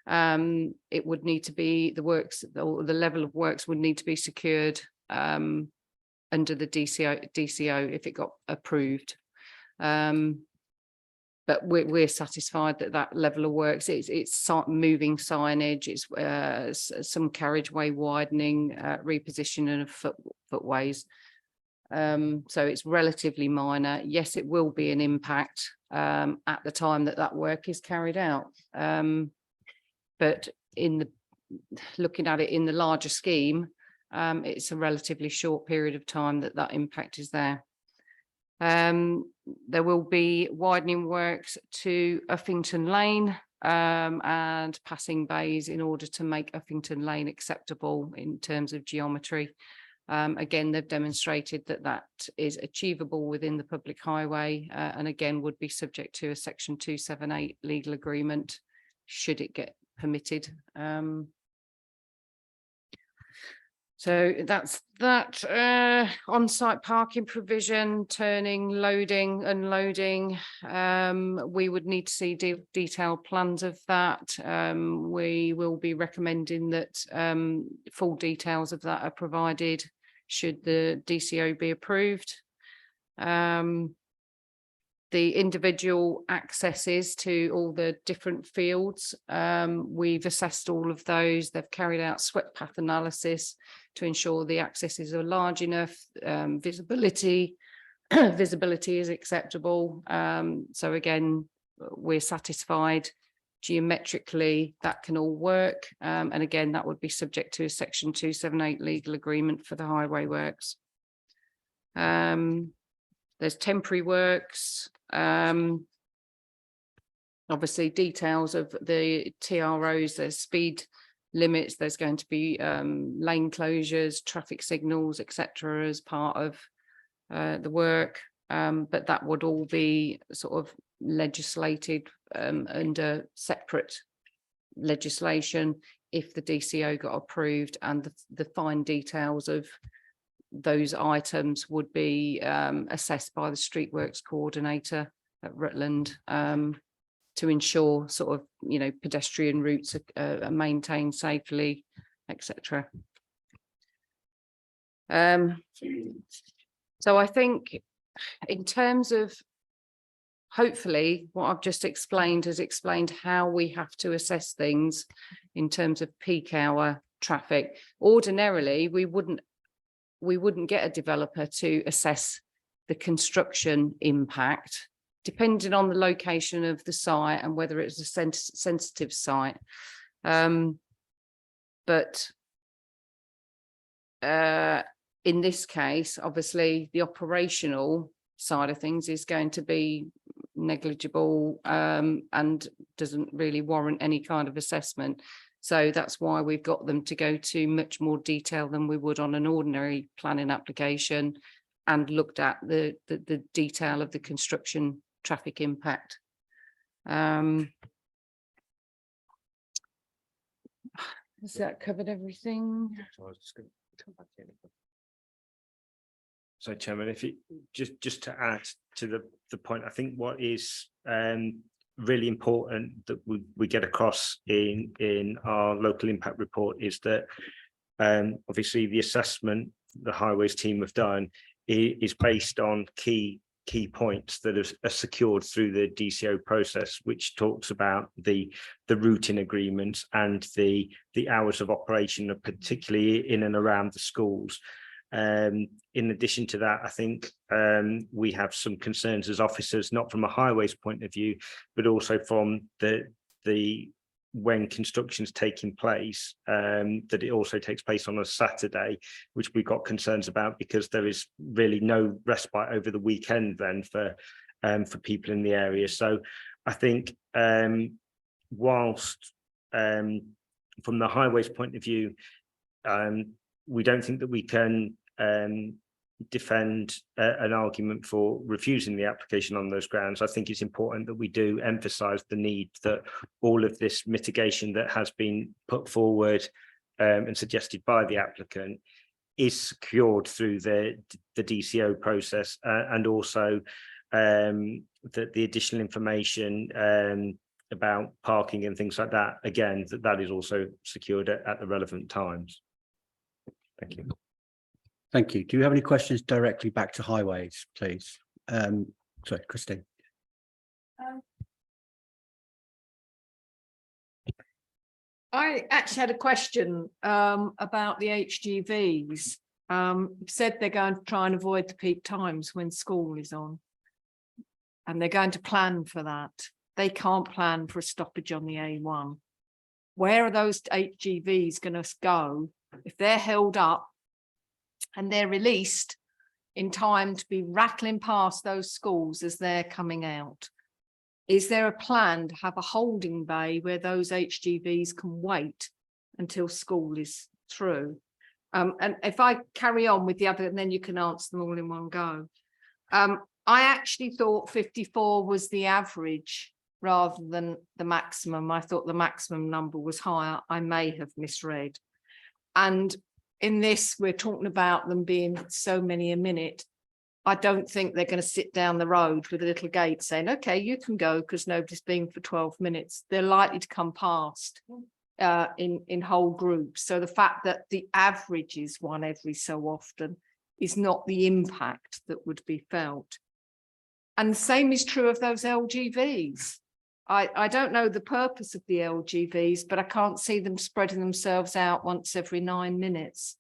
it would need to be the works, or the level of works would need to be secured under the DCO if it got approved. But we're satisfied that that level of works, it's moving signage, it's some carriageway widening, repositioning of footways. So it's relatively minor. Yes, it will be an impact at the time that work is carried out. But looking at it in the larger scheme, it's a relatively short period of time that impact is there. There will be widening works to Uffington Lane and passing bays in order to make Uffington Lane acceptable in terms of geometry. Again, they've demonstrated that is achievable within the public highway and again would be subject to a section 278 legal agreement should it get permitted. So that's that. On-site parking provision, turning, loading, unloading. We would need to see detailed plans of that. We will be recommending that full details of that are provided should the DCO be approved. The individual accesses to all the different fields, we've assessed all of those. They've carried out swept path analysis to ensure the accesses are large enough, visibility is acceptable. So again, we're satisfied geometrically that can all work. And again, that would be subject to a section 278 legal agreement for the highway works. There's temporary works. Obviously details of the TROs, there's speed limits, there's going to be lane closures, traffic signals, etc. as part of the work. But that would all be sort of legislated under separate legislation if the DCO got approved, and the fine details of those items would be assessed by the street works coordinator at Rutland to ensure sort of, you know, pedestrian routes are maintained safely, etc. So I think in terms of, hopefully what I've just explained has explained how we have to assess things in terms of peak hour traffic. Ordinarily, we wouldn't get a developer to assess the construction impact, depending on the location of the site and whether it's a sensitive site. But in this case, obviously, the operational side of things is going to be negligible and doesn't really warrant any kind of assessment. So that's why we've got them to go to much more detail than we would on an ordinary planning application, and looked at the detail of the construction traffic impact. Has that covered everything? So Chairman, if it just to add to the point, I think what is really important that we get across in our local impact report is that obviously the assessment the highways team have done is based on key points that are secured through the DCO process, which talks about the routing agreements and the hours of operation, particularly in and around the schools. In addition to that, I think we have some concerns as officers, not from a highways point of view, but also from the when construction's taking place, that it also takes place on a Saturday, which we've got concerns about, because there is really no respite over the weekend then for people in the area. So I think whilst from the highways point of view, we don't think that we can defend an argument for refusing the application on those grounds. I think it's important that we do emphasise the need that all of this mitigation that has been put forward and suggested by the applicant is secured through the DCO process, and also that the additional information about parking and things like that, again, that is also secured at the relevant times. Thank you. Thank you. Do you have any questions directly back to highways, please? Sorry, Christine. I actually had a question about the HGVs. Said they're going to try and avoid the peak times when school is on, and they're going to plan for that. They can't plan for a stoppage on the A1. Where are those HGVs going to go if they're held up and they're released in time to be rattling past those schools as they're coming out? Is there a plan to have a holding bay where those HGVs can wait until school is through? And if I carry on with the other, and then you can answer them all in one go. I actually thought 54 was the average rather than the maximum. I thought the maximum number was higher. I may have misread. And in this, we're talking about them being so many a minute. I don't think they're going to sit down the road with a little gate saying, okay, you can go because nobody's been for 12 minutes. They're likely to come past in whole groups. So the fact that the average is one every so often is not the impact that would be felt. And the same is true of those LGVs. I don't know the purpose of the LGVs, but I can't see them spreading themselves out once every 9 minutes.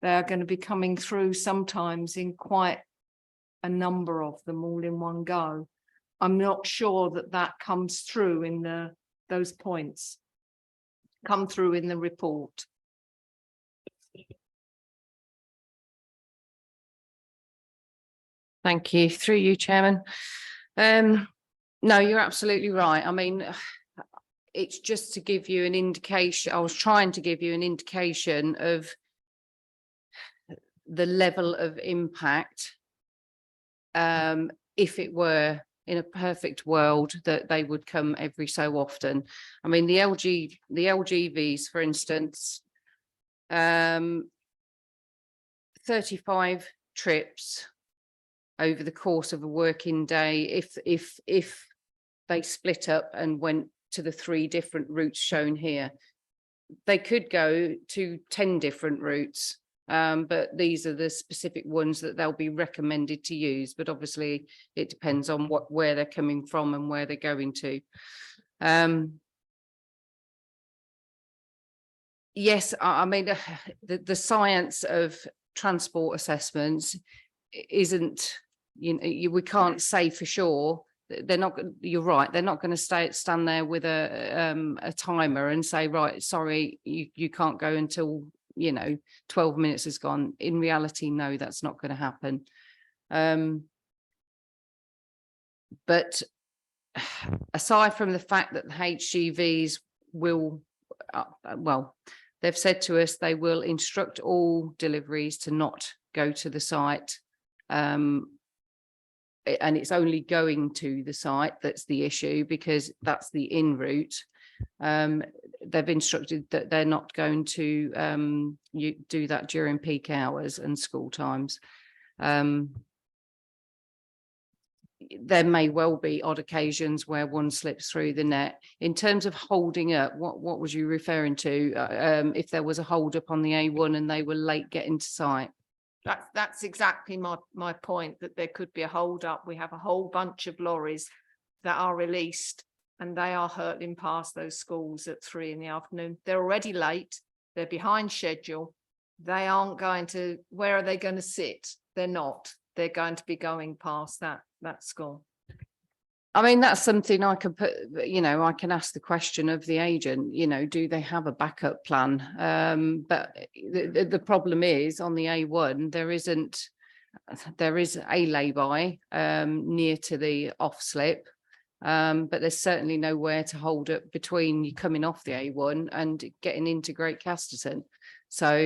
They're going to be coming through sometimes in quite a number of them all in one go. I'm not sure that that comes through in those points, come through in the report. Thank you. Through you, Chairman. No, you're absolutely right. I mean, it's just to give you an indication. I was trying to give you an indication of the level of impact. If it were in a perfect world that they would come every so often. I mean, the LGVs, for instance, 35 trips over the course of a working day, if they split up and went to the 3 different routes shown here, they could go to 10 different routes, but these are the specific ones that they'll be recommended to use. But obviously it depends on where they're coming from and where they're going to. Yes, I mean, the science of transport assessments isn't, we can't say for sure. They're not, you're right, they're not going to stand there with a timer and say, right, sorry, you can't go until 12 minutes has gone. In reality, no, that's not going to happen. But aside from the fact that the HGVs will, well, they've said to us they will instruct all deliveries to not go to the site. And it's only going to the site that's the issue, because that's the in route. They've instructed that they're not going to do that during peak hours and school times. There may well be odd occasions where one slips through the net. In terms of holding up, what was you referring to? If there was a hold up on the A1 and they were late getting to site? That's exactly my point, that there could be a hold up. We have a whole bunch of lorries that are released and they are hurtling past those schools at 3 in the afternoon. They're already late. They're behind schedule. They aren't going to, where are they going to sit? They're not. They're going to be going past that school. I mean, that's something I could put, I can ask the question of the agent, do they have a backup plan? But the problem is on the A1, there is a lay-by near to the off slip. But there's certainly nowhere to hold up between you coming off the A1 and getting into Great Casterton. So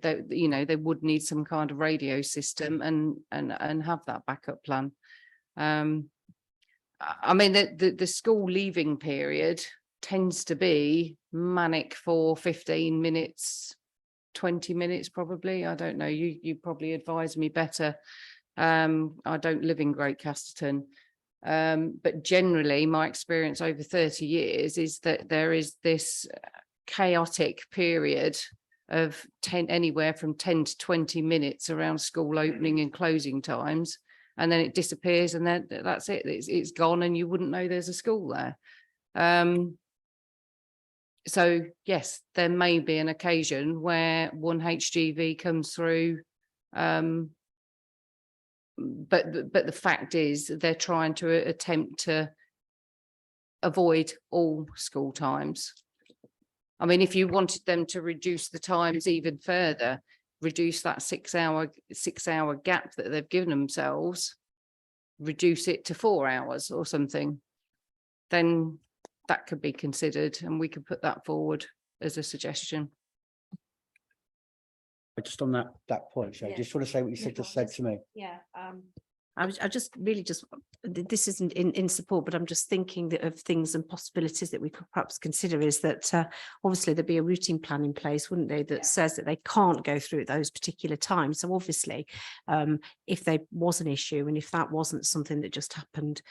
they would need some kind of radio system and have that backup plan. I mean, the school leaving period tends to be manic for 15 minutes, 20 minutes, probably. I don't know. You probably advise me better. I don't live in Great Casterton. But generally, my experience over 30 years is that there is this chaotic period of anywhere from 10 to 20 minutes around school opening and closing times. And then it disappears and then that's it. It's gone and you wouldn't know there's a school there. So yes, there may be an occasion where one HGV comes through. But the fact is they're trying to attempt to avoid all school times. I mean, if you wanted them to reduce the times even further, reduce that 6 hour gap that they've given themselves, reduce it to 4 hours or something, then that could be considered and we could put that forward as a suggestion. Just on that point, Shay, just want to say what you just said to me. Yeah. I just really this isn't in support, but I'm just thinking of things and possibilities that we could perhaps consider is that obviously there'd be a routing plan in place, wouldn't there, that says that they can't go through at those particular times. So obviously, if there was an issue and if that wasn't something that just happened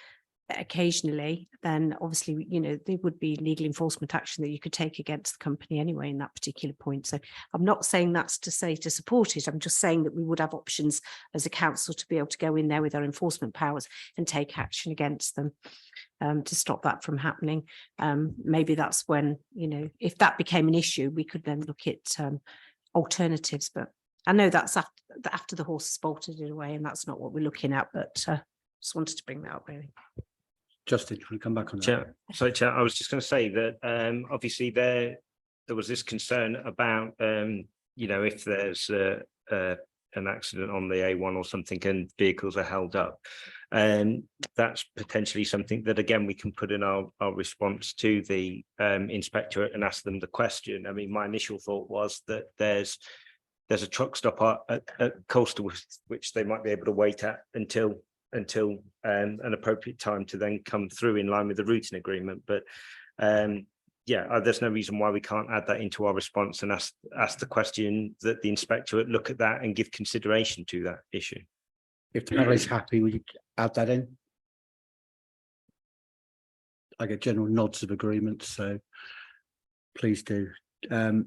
occasionally, then obviously, there would be legal enforcement action that you could take against the company anyway in that particular point. So I'm not saying that's to say to support it. I'm just saying that we would have options as a council to be able to go in there with our enforcement powers and take action against them to stop that from happening. Maybe that's when, if that became an issue, we could then look at alternatives. But I know that's after the horse is bolted in a way, and that's not what we're looking at, but just wanted to bring that up really. Justin, can we come back on that? Chair, sorry, Chair, I was just going to say that obviously there was this concern about if there's an accident on the A1 or something and vehicles are held up, and that's potentially something that again we can put in our response to the inspectorate and ask them the question. I mean, my initial thought was that there's a truck stop at Coastal which they might be able to wait at until an appropriate time to then come through in line with the routing agreement. But there's no reason why we can't add that into our response and ask the question that the inspector would look at that and give consideration to that issue. If the panel is happy, will you add that in? I get general nods of agreement, so please do. Do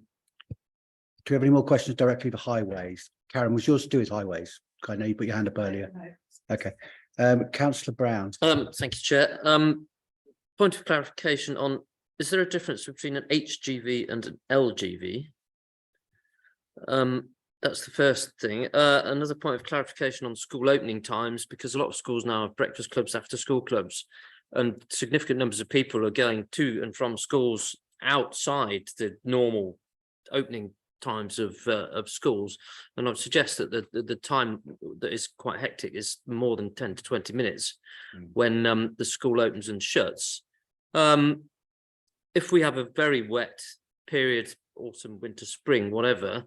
we have any more questions directly for highways? Karen, was yours to do with highways? I know you put your hand up earlier. Okay. Councillor Brown. Thank you, Chair. Point of clarification on, is there a difference between an HGV and an LGV? That's the first thing. Another point of clarification on school opening times, because a lot of schools now have breakfast clubs, after school clubs, and significant numbers of people are going to and from schools outside the normal opening times of schools, and I would suggest that the time that is quite hectic is more than 10 to 20 minutes when the school opens and shuts. If we have a very wet period, autumn, winter, spring, whatever,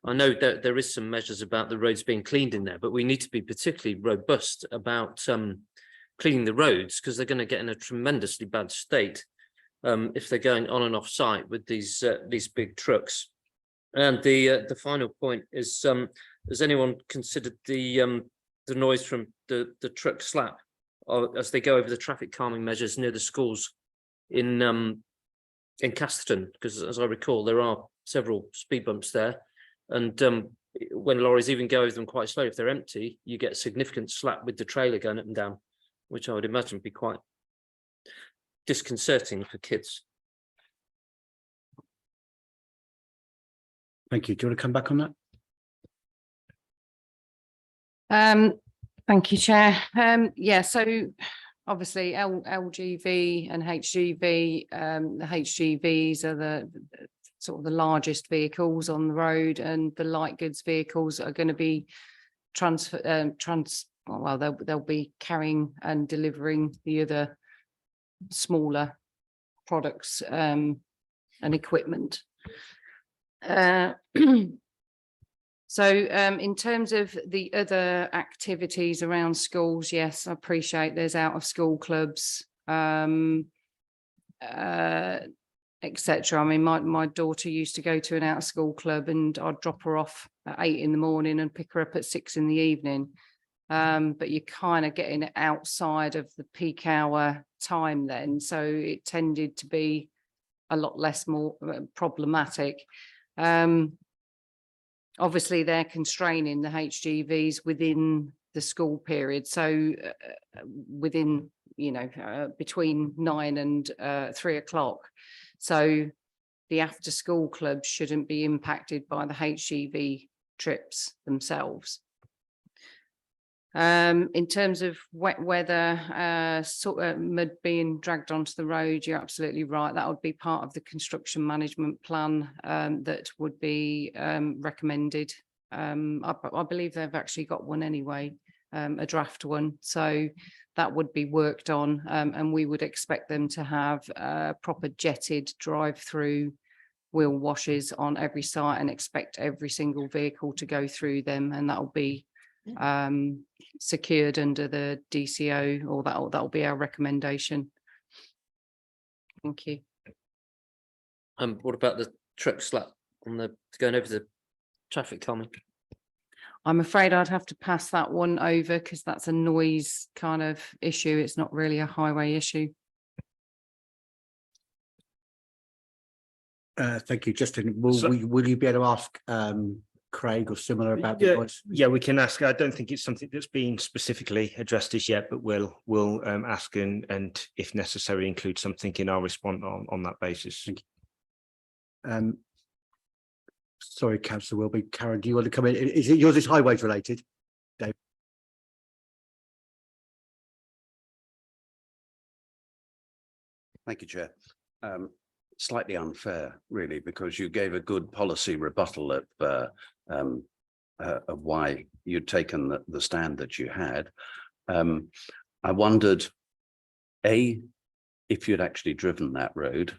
I know that there is some measures about the roads being cleaned in there, but we need to be particularly robust about cleaning the roads, because they're going to get in a tremendously bad state if they're going on and off site with these big trucks. And the final point is, has anyone considered the noise from the truck slap as they go over the traffic calming measures near the schools in Casterton? Because as I recall, there are several speed bumps there, and when lorries even go over them quite slow, if they're empty, you get significant slap with the trailer going up and down, which I would imagine would be quite disconcerting for kids. Thank you. Do you want to come back on that? Thank you, Chair. Yeah, so obviously LGV and HGV, the HGVs are the sort of the largest vehicles on the road, and the light goods vehicles are going to be well, they'll be carrying and delivering the other smaller products and equipment. So in terms of the other activities around schools, yes, I appreciate there's out of school clubs, etc. I mean, my daughter used to go to an out of school club, and I'd drop her off at 8 in the morning and pick her up at 6 in the evening. But you're kind of getting it outside of the peak hour time then, so it tended to be a lot less more problematic. Obviously they're constraining the HGVs within the school period, so within, you know, between 9 and 3 o'clock. So the after school clubs shouldn't be impacted by the HGV trips themselves. In terms of wet weather, mud being dragged onto the road, you're absolutely right. That would be part of the construction management plan that would be recommended. I believe they've actually got one anyway, a draft one. So that would be worked on, and we would expect them to have proper jetted drive-through wheel washes on every site, and expect every single vehicle to go through them, and that will be secured under the DCO, or that'll be our recommendation. Thank you. What about the truck slap on the going over the traffic calming? I'm afraid I'd have to pass that one over, because that's a noise kind of issue. It's not really a highway issue. Thank you, Justin. Will you be able to ask Craig or similar about the noise? Yeah, we can ask. I don't think it's something that's been specifically addressed as yet, but we'll ask and if necessary include something in our response on that basis. Thank you. Sorry, Councillor Wilby. Karen, do you want to come in? Is it yours is highways related? Dave? Thank you, Chair. Slightly unfair, really, because you gave a good policy rebuttal of why you'd taken the stand that you had. I wondered, A, if you'd actually driven that road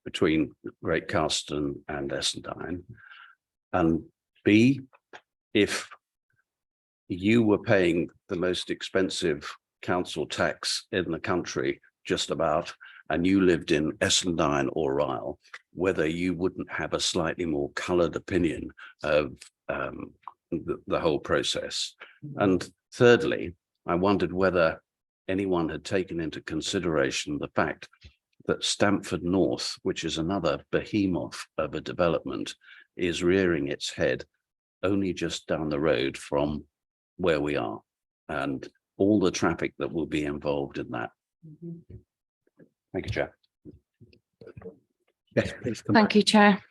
between Great Carston and Essendine, and B, if you were paying the most expensive council tax in the country, just about, and you lived in Essendine or Ryle, whether you wouldn't have a slightly more coloured opinion of the whole process. And thirdly, I wondered whether anyone had taken into consideration the fact that Stamford North, which is another behemoth of a development, is rearing its head only just down the road from where we are, and all the traffic that will be involved in that. Thank you, Chair. Yes, please. Thank you, Chair.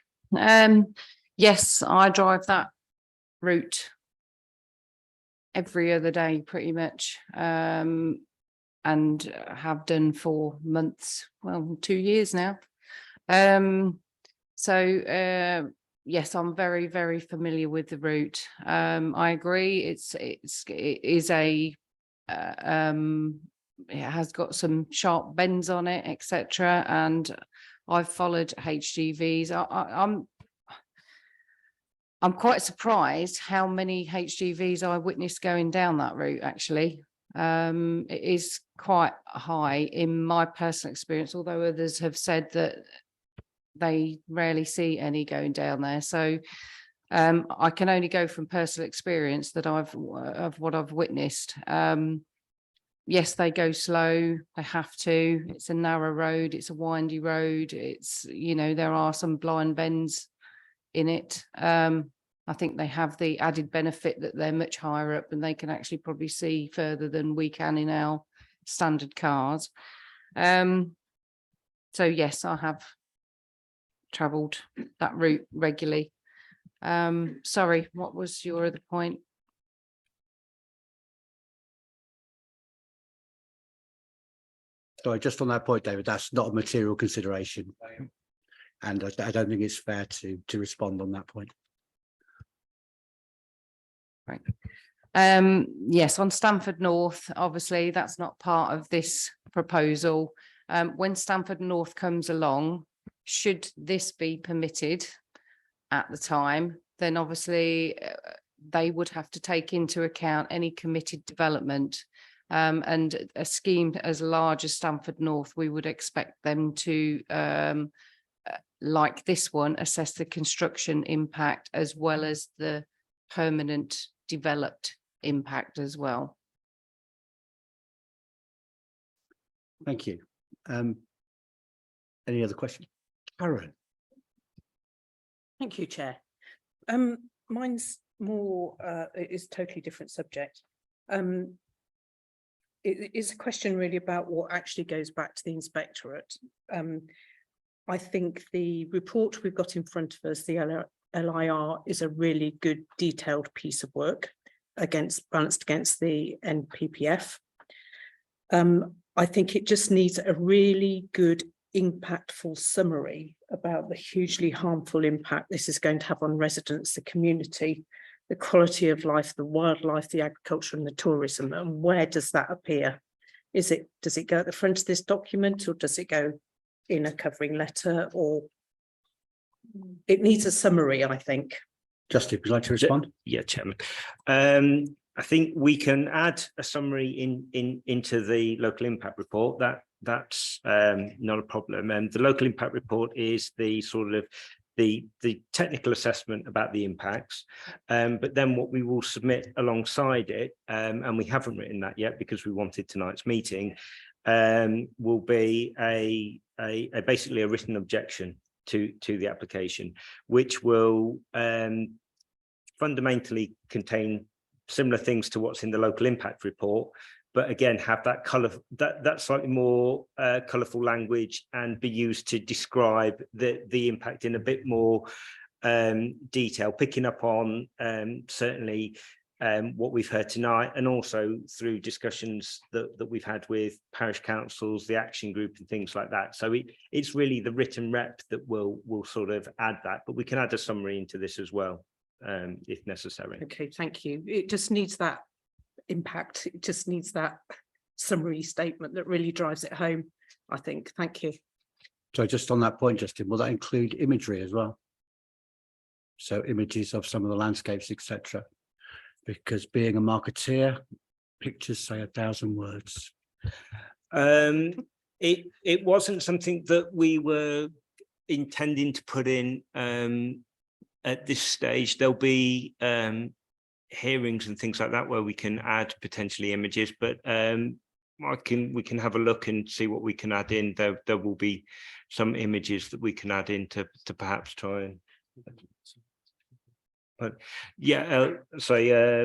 Yes, I drive that route every other day, pretty much, and have done for months, well, 2 years now. So yes, I'm very, very familiar with the route. I agree. It is a it has got some sharp bends on it, etc. And I've followed HGVs. I'm quite surprised how many HGVs I witnessed going down that route, actually. It is quite high in my personal experience, although others have said that they rarely see any going down there. So I can only go from personal experience that of what I've witnessed. Yes, they go slow. They have to. It's a narrow road. It's a windy road. It's, you know, there are some blind bends in it. I think they have the added benefit that they're much higher up and they can actually probably see further than we can in our standard cars. So yes, I have travelled that route regularly. Sorry, what was your other point? Sorry, just on that point, David, that's not a material consideration. And I don't think it's fair to respond on that point. Right. Yes, on Stamford North, obviously that's not part of this proposal. When Stamford North comes along, should this be permitted at the time, then obviously they would have to take into account any committed development. And a scheme as large as Stamford North, we would expect them to, like this one, assess the construction impact as well as the permanent developed impact as well. Thank you. Any other questions? Karen. Thank you, Chair. Mine's more, it is totally different subject. It is a question really about what actually goes back to the inspectorate. I think the report we've got in front of us, the LIR, is a really good detailed piece of work balanced against the NPPF. I think it just needs a really good impactful summary about the hugely harmful impact this is going to have on residents, the community, the quality of life, the wildlife, the agriculture and the tourism. And where does that appear? Does it go at the front of this document, or does it go in a covering letter, or it needs a summary, I think. Justin, would you like to respond? Yeah, Chairman. I think we can add a summary into the local impact report. That's not a problem. And the local impact report is the sort of the technical assessment about the impacts. But then what we will submit alongside it, and we haven't written that yet because we wanted tonight's meeting, will be basically a written objection to the application, which will fundamentally contain similar things to what's in the local impact report, but again have that color, that slightly more colorful language, and be used to describe the impact in a bit more detail, picking up on certainly what we've heard tonight, and also through discussions that we've had with parish councils, the action group and things like that. So it's really the written rep that will sort of add that, but we can add a summary into this as well if necessary. Okay, thank you. It just needs that impact. It just needs that summary statement that really drives it home, I think. Thank you. So just on that point, Justin, will that include imagery as well? So images of some of the landscapes, etc. Because being a marketeer, pictures say 1,000 words. It wasn't something that we were intending to put in at this stage. There'll be hearings and things like that where we can add potentially images, but we can have a look and see what we can add in. There will be some images that we can add in to perhaps try and. But yeah,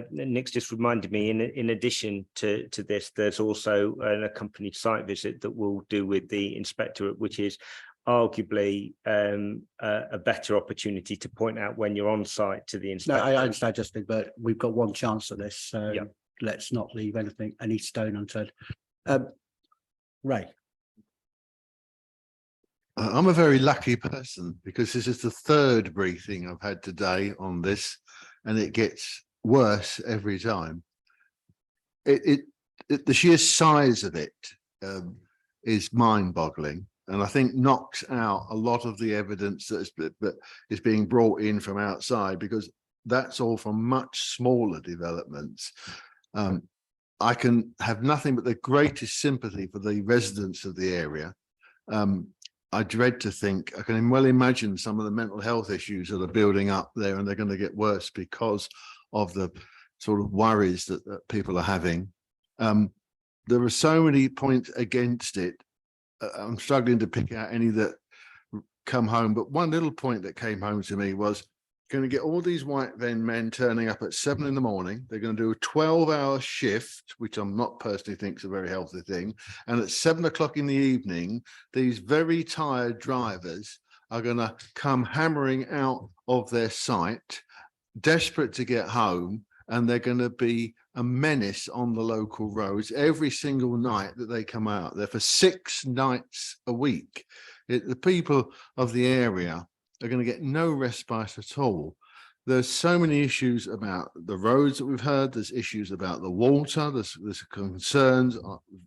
Nick's just reminded me, in addition to this, there's also an accompanied site visit that we'll do with the inspectorate, which is arguably a better opportunity to point out when you're on site to the No, inspector. I understand, Justin, but we've got one chance at this, so Yeah. let's not leave any stone unturned. Ray. I'm a very lucky person because this is the third briefing I've had today on this, and it gets worse every time. The sheer size of it is mind-boggling, and I think knocks out a lot of the evidence that is being brought in from outside, because that's all from much smaller developments. I can have nothing but the greatest sympathy for the residents of the area. I dread to think, I can well imagine some of the mental health issues that are building up there, and they're going to get worse because of the sort of worries that people are having. There are so many points against it. I'm struggling to pick out any that come home, but one little point that came home to me was, going to get all these white van men turning up at 7 in the morning. They're going to do a 12-hour shift, which I'm not personally think is a very healthy thing. And at 7 o'clock in the evening, these very tired drivers are going to come hammering out of their site, desperate to get home, and they're going to be a menace on the local roads every single night that they come out there for 6 nights a week. The people of the area are going to get no respite at all. There's so many issues about the roads that we've heard. There's issues about the water. There's concerns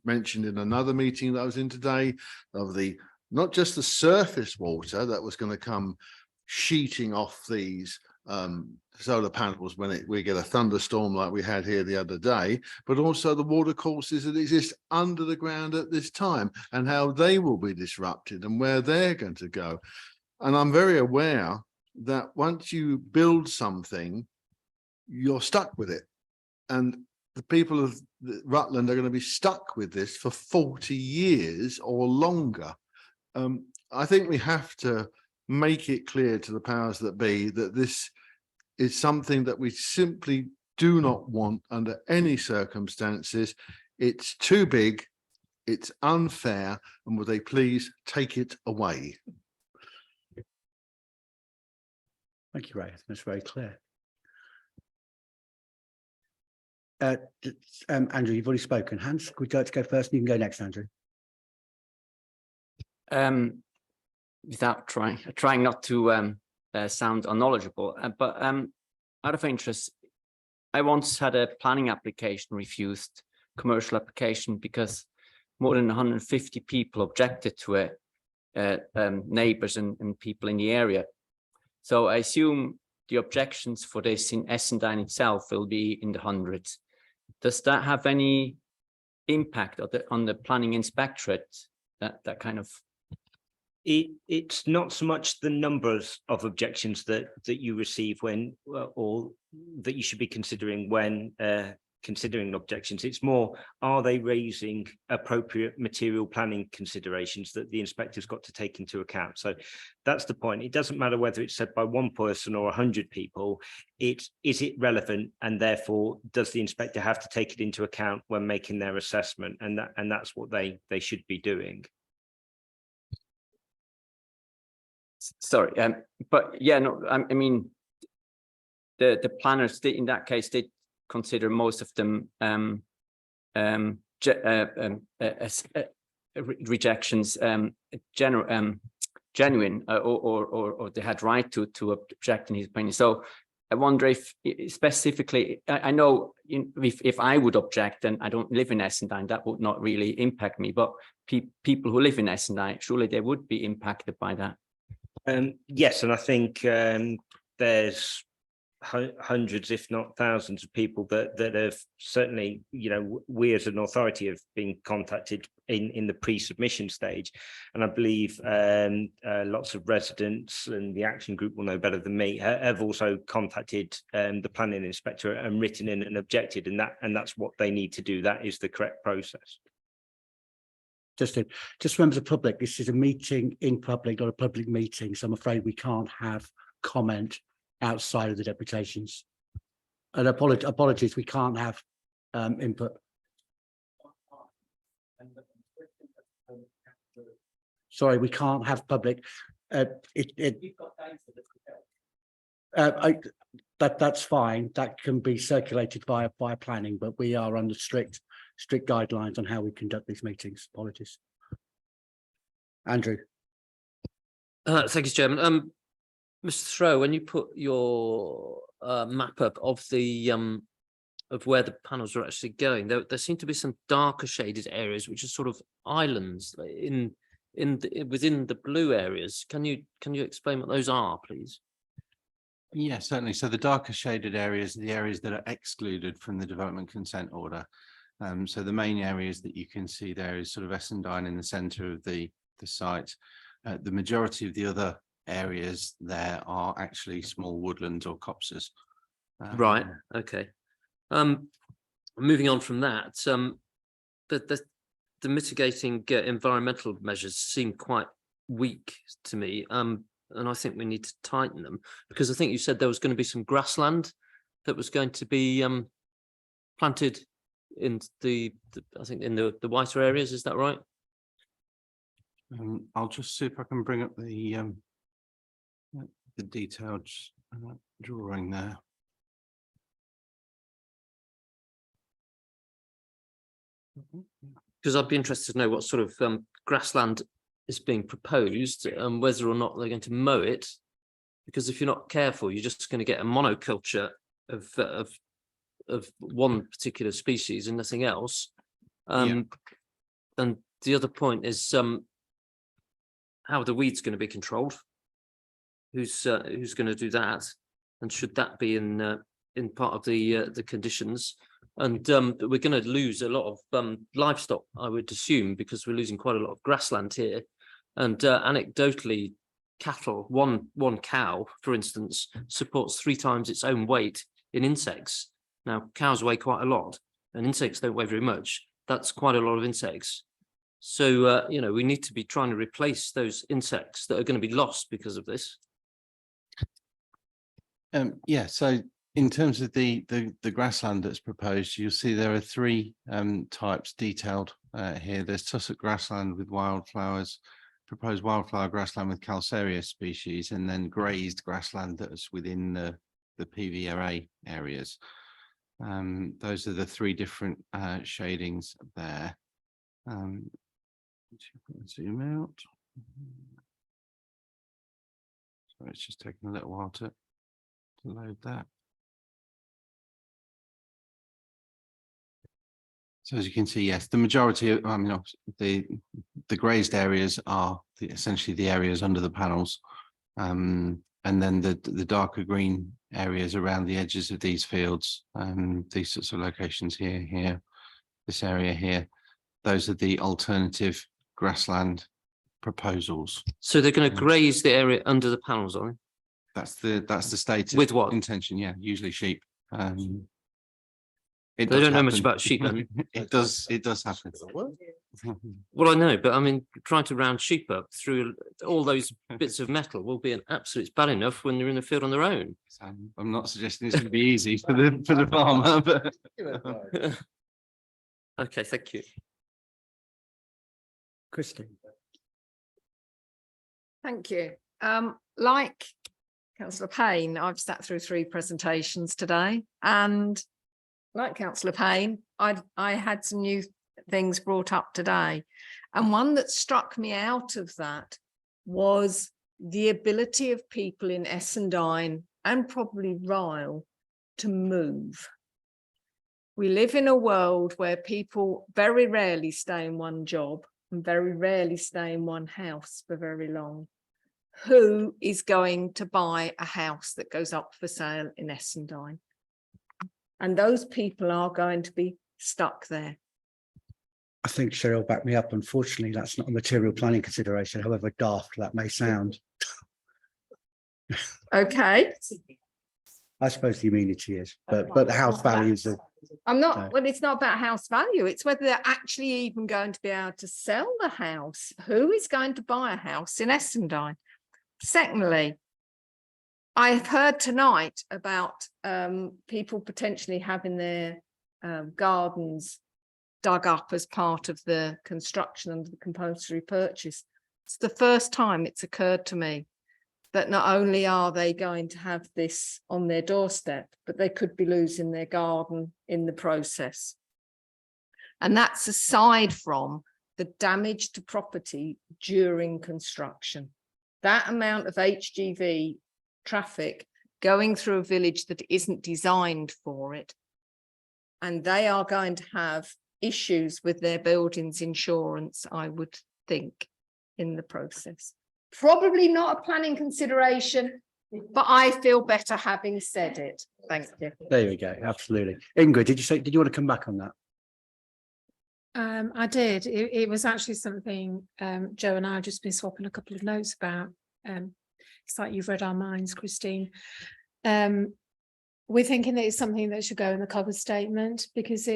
mentioned in another meeting that I was in today of the not just the surface water that was going to come sheeting off these solar panels when we get a thunderstorm like we had here the other day, but also the water courses that exist under the ground at this time and how they will be disrupted and where they're going to go. And I'm very aware that once you build something, you're stuck with it. And the people of Rutland are going to be stuck with this for 40 years or longer. I think we have to make it clear to the powers that be that this is something that we simply do not want under any circumstances. It's too big, it's unfair, and would they please take it away? Thank you, Ray. That's very clear. Andrew, you've already spoken. Hans, would you like to go first? You can go next, Andrew. Without trying not to sound unknowledgeable, but out of interest, I once had a planning application refused, commercial application, because more than 150 people objected to it, neighbours and people in the area. So I assume the objections for this in Essendine itself will be in the hundreds. Does that have any impact on the planning inspectorate? That kind of. It's not so much the numbers of objections that you receive when, or that you should be considering when considering objections. It's more, are they raising appropriate material planning considerations that the inspector's got to take into account? So that's the point. It doesn't matter whether it's said by one person or 100 people. Is it relevant, and therefore does the inspector have to take it into account when making their assessment? And that's what they should be doing. Sorry, but yeah, no, I mean, the planners did, in that case, they consider most of them rejections genuine, or they had right to object in his opinion. So I wonder if specifically, I know if I would object and I don't live in Essendine, that would not really impact me, but people who live in Essendine, surely they would be impacted by that. Yes, and I think there's hundreds, if not thousands, of people that have certainly, we as an authority have been contacted in the pre-submission stage, and I believe lots of residents, and the action group will know better than me, have also contacted the planning inspector and written in and objected, and that's what they need to do. That is the correct process. Just remember the public, this is a meeting in public, not a public meeting, so I'm afraid we can't have comment outside of the deputations. And apologies, we can't have input. Sorry, we can't have public. That's fine. That can be circulated via planning, but we are under strict guidelines on how we conduct these meetings. Apologies. Andrew. Thank you, Chairman. Mr. Throw, when you put your map up of the of where the panels are actually going, there seem to be some darker shaded areas which are sort of islands within the blue areas. Can you explain what those are, please? Yeah, certainly. So the darker shaded areas are the areas that are excluded from the development consent order. So the main areas that you can see there is sort of Essendine in the centre of the site. The majority of the other areas there are actually small woodlands or copses. Right. Okay. Moving on from that, the mitigating environmental measures seem quite weak to me. And I think we need to tighten them, because I think you said there was going to be some grassland that was going to be planted in I think in the whiter areas. Is that right? I'll just see if I can bring up the detailed drawing there. Because I'd be interested to know what sort of grassland is being proposed and whether or not they're going to mow it. Because if you're not careful, you're just going to get a monoculture of one particular species and nothing else. And the other point is how are the weeds going to be controlled? Who's going to do that? And should that be in part of the conditions? And we're going to lose a lot of livestock, I would assume, because we're losing quite a lot of grassland here. And anecdotally, cattle, one cow, for instance, supports 3 times its own weight in insects. Now, cows weigh quite a lot, and insects don't weigh very much. That's quite a lot of insects. So, we need to be trying to replace those insects that are going to be lost because of this. Yeah, so in terms of the grassland that's proposed, you'll see there are 3 types detailed here. There's tussock grassland with wildflowers, proposed wildflower grassland with calcareous species, and then grazed grassland that's within the PVRA areas. Those are the 3 different shadings there. Zoom out. So it's just taking a little while to load that. So as you can see, yes, the majority of, the grazed areas are essentially the areas under the panels. And then the darker green areas around the edges of these fields, these sorts of locations here, this area here, those are the alternative grassland proposals. So they're going to graze the area under the panels, are they? That's the stated With what intention? Yeah, usually sheep. They don't know much about sheep, then. It does happen. Well, I know, but I mean, trying to round sheep up through all those bits of metal will be an absolute. It's bad enough when they're in the field on their own. I'm not suggesting it's going to be easy for the farmer, but okay, thank you. Christine. Thank you. Like Councillor Payne, I've sat through 3 presentations today, and like Councillor Payne, I had some new things brought up today. And one that struck me out of that was the ability of people in Essendine and probably Ryle to move. We live in a world where people very rarely stay in one job and very rarely stay in one house for very long. Who is going to buy a house that goes up for sale in Essendine? And those people are going to be stuck there. I think Cheryl backed me up. Unfortunately, that's not a material planning consideration, however daft that may sound. Okay. I suppose the amenity is, but the house values are. I'm not, well, it's not about house value. It's whether they're actually even going to be able to sell the house. Who is going to buy a house in Essendine? Secondly, I've heard tonight about people potentially having their gardens dug up as part of the construction under the compulsory purchase. It's the first time it's occurred to me that not only are they going to have this on their doorstep, but they could be losing their garden in the process. And that's aside from the damage to property during construction. that amount of HGV traffic going through a village that isn't designed for it. And they are going to have issues with their buildings insurance, I would think, in the process. Probably not a planning consideration, but I feel better having said it. Thank you. There we go. Absolutely. Ingrid, did you want to come back on that? I did. It was actually something Joe and I have just been swapping a couple of notes about. It's like you've read our minds, Christine. We're thinking that it's something that should go in the cover statement because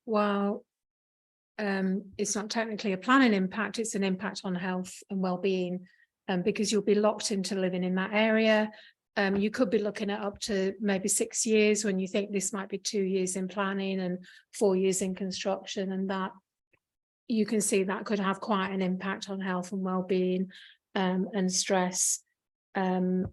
while it's not technically a planning impact, it's an impact on health and well-being, because you'll be locked into living in that area. You could be looking at up to maybe 6 years when you think this might be 2 years in planning and 4 years in construction, and that you can see that could have quite an impact on health and well-being and stress. I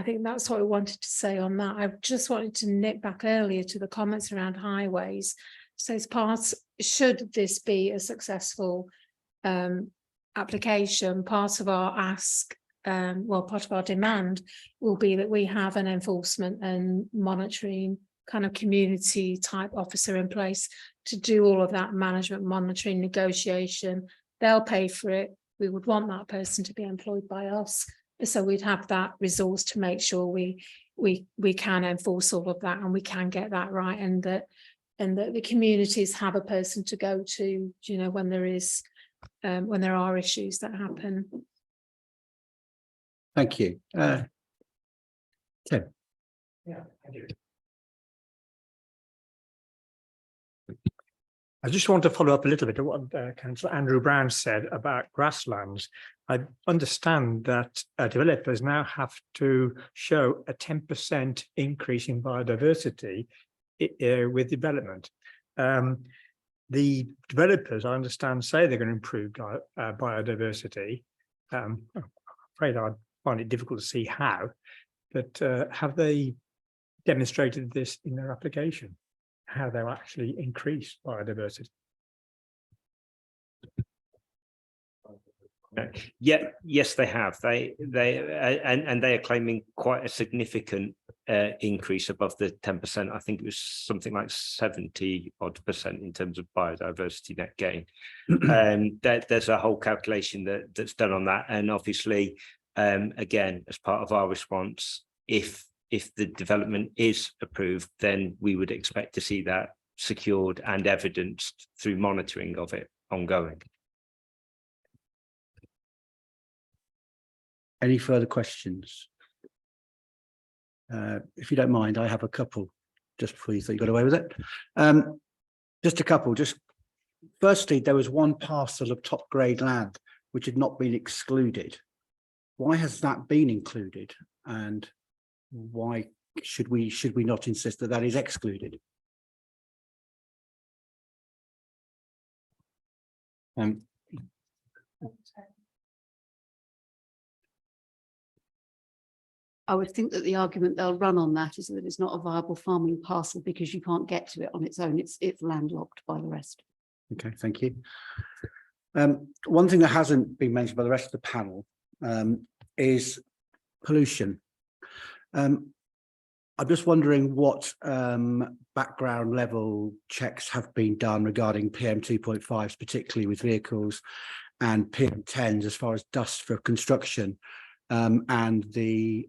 think that's what I wanted to say on that. I just wanted to nip back earlier to the comments around highways. So as part, should this be a successful application, part of our ask, part of our demand will be that we have an enforcement and monitoring kind of community type officer in place to do all of that management, monitoring, negotiation. They'll pay for it. We would want that person to be employed by us. So we'd have that resource to make sure we can enforce all of that and we can get that right, and that the communities have a person to go to, you know, when there are issues that happen. Thank you. Tim. Yeah, thank you. I just want to follow up a little bit on what Councillor Andrew Brown said about grasslands. I understand that developers now have to show a 10% increase in biodiversity with development. The developers, I understand, say they're going to improve biodiversity. I'm afraid I find it difficult to see how, but have they demonstrated this in their application, how they'll actually increase biodiversity? Yeah, yes, they have. They are claiming quite a significant increase above the 10%. I think it was something like 70% in terms of biodiversity net gain. There's a whole calculation that's done on that, and obviously, again, as part of our response, if the development is approved, then we would expect to see that secured and evidenced through monitoring of it ongoing. Any further questions? If you don't mind, I have a couple just before you thought you got away with it. Just a couple. Just firstly, there was one parcel of top grade land which had not been excluded. Why has that been included, and why should we not insist that that is excluded? I would think that the argument they'll run on that is that it's not a viable farming parcel because you can't get to it on its own. It's landlocked by the rest. Okay, thank you. One thing that hasn't been mentioned by the rest of the panel is pollution. I'm just wondering what background level checks have been done regarding PM 2.5s, particularly with vehicles, and PM 10s as far as dust for construction. And the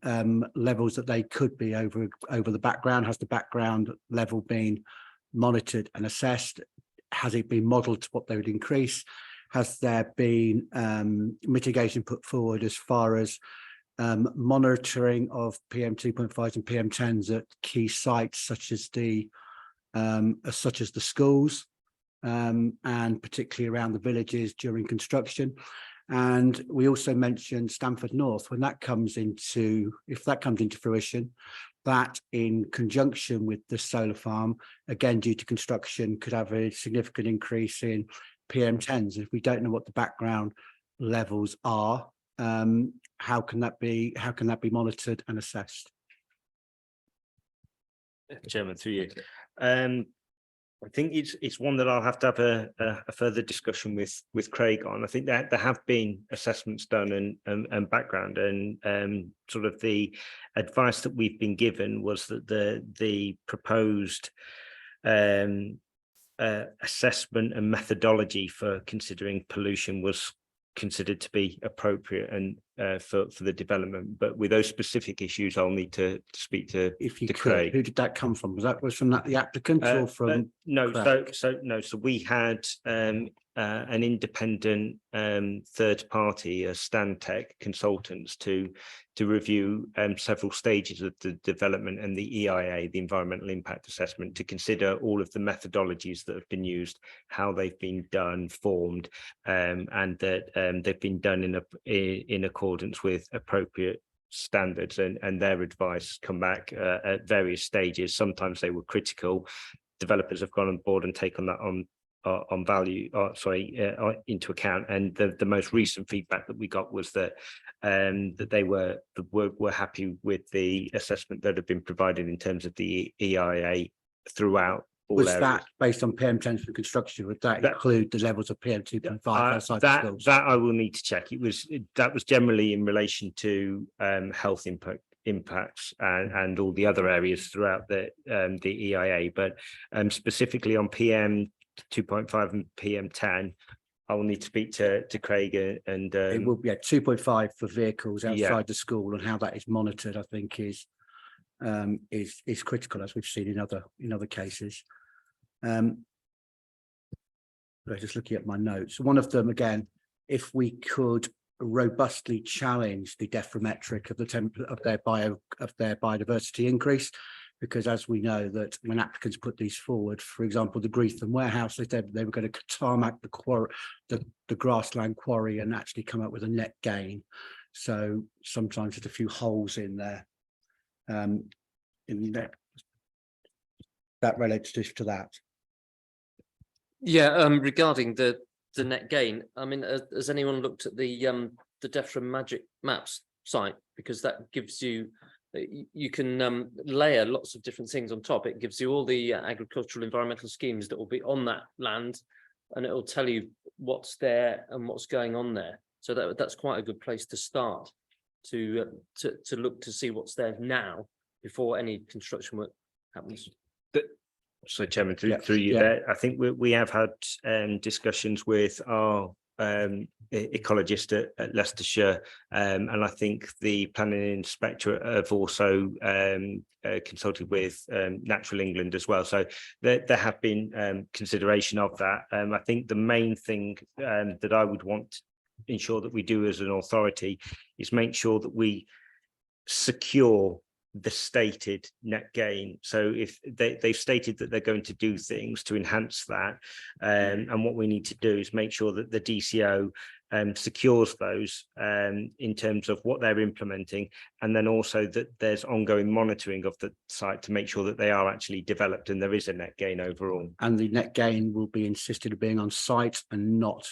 levels that they could be over the background. Has the background level been monitored and assessed? Has it been modelled to what they would increase? Has there been mitigation put forward as far as monitoring of PM 2.5s and PM 10s at key sites such as the schools, and particularly around the villages during construction? And we also mentioned Stamford North. If that comes into fruition, that in conjunction with the solar farm, again due to construction, could have a significant increase in PM 10s. If we don't know what the background levels are, how can that be monitored and assessed? Chairman, through you. I think it's one that I'll have to have a further discussion with Craig on. I think that there have been assessments done and background, and sort of the advice that we've been given was that the proposed assessment and methodology for considering pollution was considered to be appropriate and for the development. But with those specific issues, I'll need to speak to If you to could, Craig. who did that come from? Was from the applicant or from? No, Craig? so we had an independent third party, Stantec consultants, to review several stages of the development and the EIA, the environmental impact assessment, to consider all of the methodologies that have been used, how they've been done, formed, and that they've been done in accordance with appropriate standards, and their advice come back at various stages. Sometimes they were critical. Developers have gone on board and taken that on value, into account. And the most recent feedback that we got was that that they were happy with the assessment that had been provided in terms of the EIA throughout. Was that based on PM10 for construction? Would that include the levels of PM 2.5 outside the schools? That I will need to check. That was generally in relation to health impacts and all the other areas throughout the EIA, but specifically on PM 2.5 and PM10, I will need to speak to Craig and It will be 2.5 for vehicles outside Yeah. the school, and how that is monitored, I think is critical, as we've seen in other cases. Just looking at my notes, one of them again, if we could robustly challenge the dephrometric of their biodiversity increase, because as we know that when applicants put these forward, for example, the Greetham warehouse, they said they were going to tarmac the grassland quarry and actually come up with a net gain. So sometimes there's a few holes in there. In that relates to that. Yeah, regarding the net gain, I mean, has anyone looked at the DEFRA Magic Maps site? Because that gives you, you can layer lots of different things on top. It gives you all the agricultural environmental schemes that will be on that land, and it will tell you what's there and what's going on there. So that's quite a good place to start to look to see what's there now before any construction work happens. So, Chairman, through you there, I think we have had discussions with our ecologist at Leicestershire, and I think the planning inspectorate have also consulted with Natural England as well. So there have been consideration of that. I think the main thing that I would want to ensure that we do as an authority is make sure that we secure the stated net gain. So if they've stated that they're going to do things to enhance that, and what we need to do is make sure that the DCO secures those in terms of what they're implementing, and then also that there's ongoing monitoring of the site to make sure that they are actually developed and there is a net gain overall. And the net gain will be insisted of being on site and not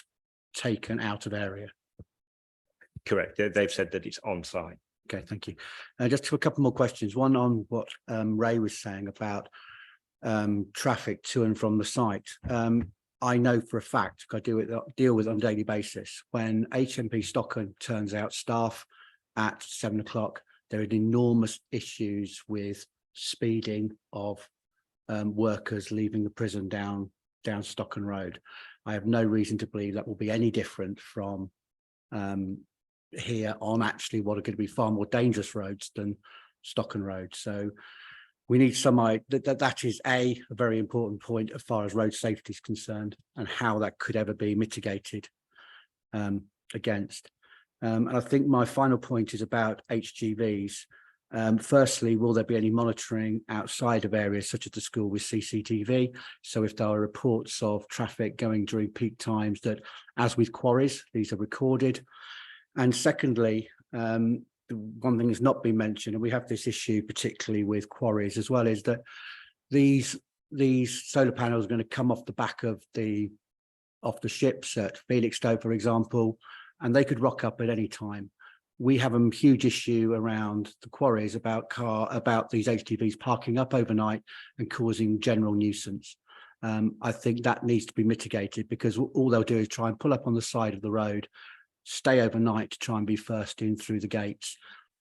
taken out of area. Correct. They've said that it's on site. Okay, thank you. Just a couple more questions. One on what Ray was saying about traffic to and from the site. I know for a fact, I deal with on a daily basis, when HMP Stockton turns out staff at 7 o'clock, there are enormous issues with speeding of workers leaving the prison down Stockton Road. I have no reason to believe that will be any different from here on actually what are going to be far more dangerous roads than Stockton Road. So we need some that is a very important point as far as road safety is concerned, and how that could ever be mitigated against. And I think my final point is about HGVs. Firstly, will there be any monitoring outside of areas such as the school with CCTV? So if there are reports of traffic going during peak times, that, as with quarries, these are recorded. And secondly, one thing that's not been mentioned, and we have this issue particularly with quarries as well, is that these solar panels are going to come off the back of the ships at Felixstowe, for example, and they could rock up at any time. We have a huge issue around the quarries about these HGVs parking up overnight and causing general nuisance. I think that needs to be mitigated because all they'll do is try and pull up on the side of the road, stay overnight to try and be first in through the gates.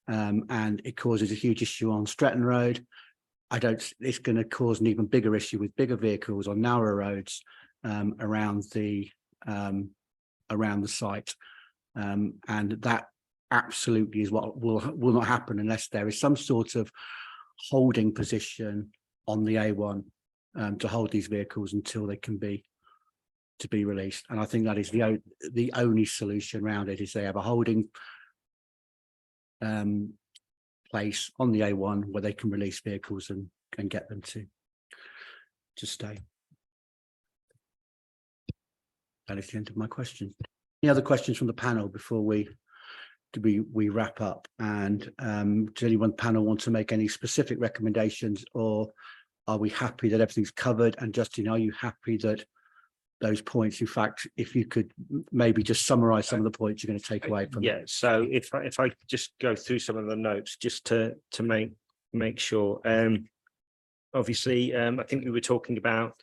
And it causes a huge issue on Stretton Road. It's going to cause an even bigger issue with bigger vehicles on narrower roads around the site. And that absolutely is what will not happen unless there is some sort of holding position on the A1 to hold these vehicles until they can be released. And I think that is the only solution around it, is they have a holding place on the A1 where they can release vehicles and get them to stay. That is the end of my question. Any other questions from the panel before we wrap up? And does anyone panel want to make any specific recommendations, or are we happy that everything's covered? And Justin, are you happy that those points, in fact, if you could maybe just summarize some of the points you're going to take away from Yeah, so if I just go through some of the notes just to make sure. Obviously, I think we were talking about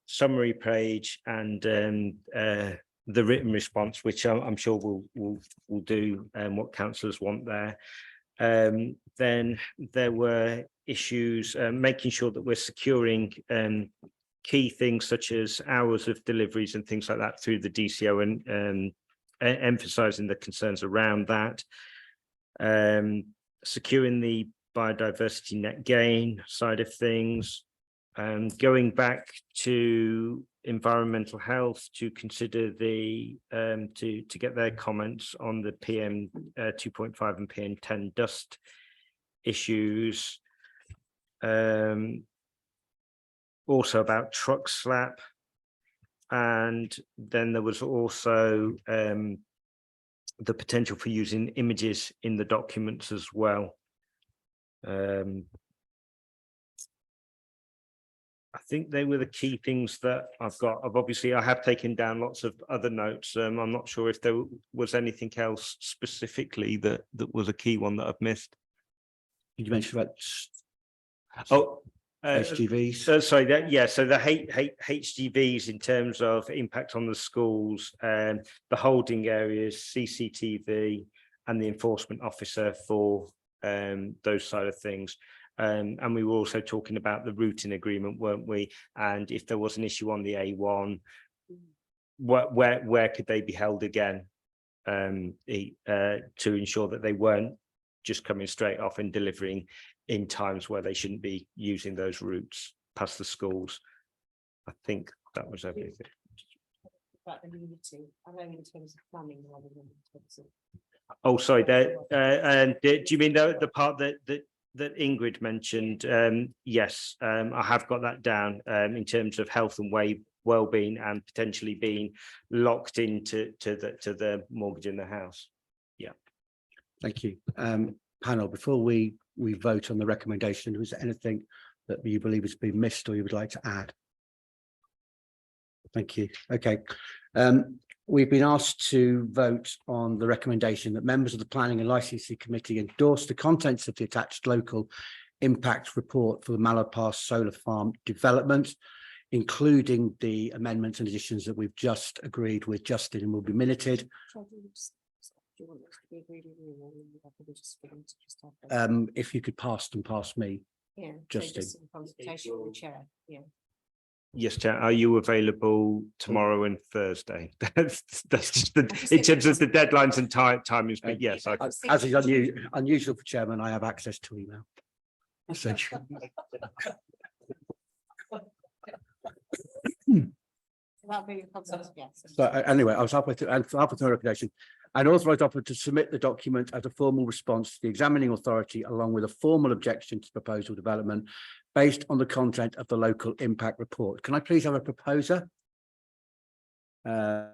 summary page and the written response, which I'm sure we'll do what councillors want there. Then there were issues making sure that we're securing key things such as hours of deliveries and things like that through the DCO, and emphasising the concerns around that. Securing the biodiversity net gain side of things, going back to environmental health to consider the to get their comments on the PM 2.5 and PM 10 dust issues. Also about truck slap, and then there was also the potential for using images in the documents as well. I think they were the key things that I've got. I have taken down lots of other notes. I'm not sure if there was anything else specifically that was a key one that I've missed. Did you mention about HGVs? So the HGVs in terms of impact on the schools, the holding areas, CCTV, and the enforcement officer for those side of things. And we were also talking about the routing agreement, weren't we? And if there was an issue on the A1, where could they be held again to ensure that they weren't just coming straight off and delivering in times where they shouldn't be using those routes past the schools. I think that was everything. About the unity, I know in terms of planning rather than in terms of. Oh, sorry, and do you mean the part that Ingrid mentioned? Yes, I have got that down in terms of health and well-being and potentially being locked into the mortgage in the house. Yeah. Thank you. Panel, before we vote on the recommendation, was there anything that you believe has been missed or you would like to add? Thank you. Okay. We've been asked to vote on the recommendation that members of the Planning and Licensing Committee endorse the contents of the attached local impact report for the Mallow Pass Solar Farm development, including the amendments and additions that we've just agreed with Justin and will be minuted. If you could pass them past me, Justin. Consultation with the chair, yeah. Yes, Chair. Are you available tomorrow and Thursday? That's just in terms of the deadlines and timings. But yes, as is unusual for chairman, I have access to email. So, so anyway, I was halfway through the recommendation. And authorised offer to submit the document as a formal response to the examining authority, along with a formal objection to proposal development based on the content of the local impact report. Can I please have a proposer? Second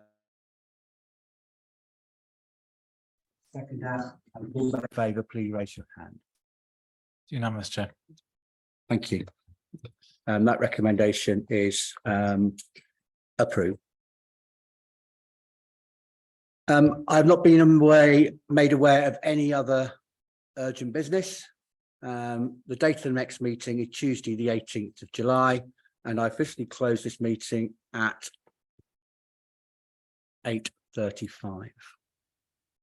that, and all in favour, please raise your hand. Unanimous, Chair. Thank you. That recommendation is approved. I've not been made aware of any other urgent business. The date of the next meeting is Tuesday, the 18th of July. And I officially close this meeting at 8:35.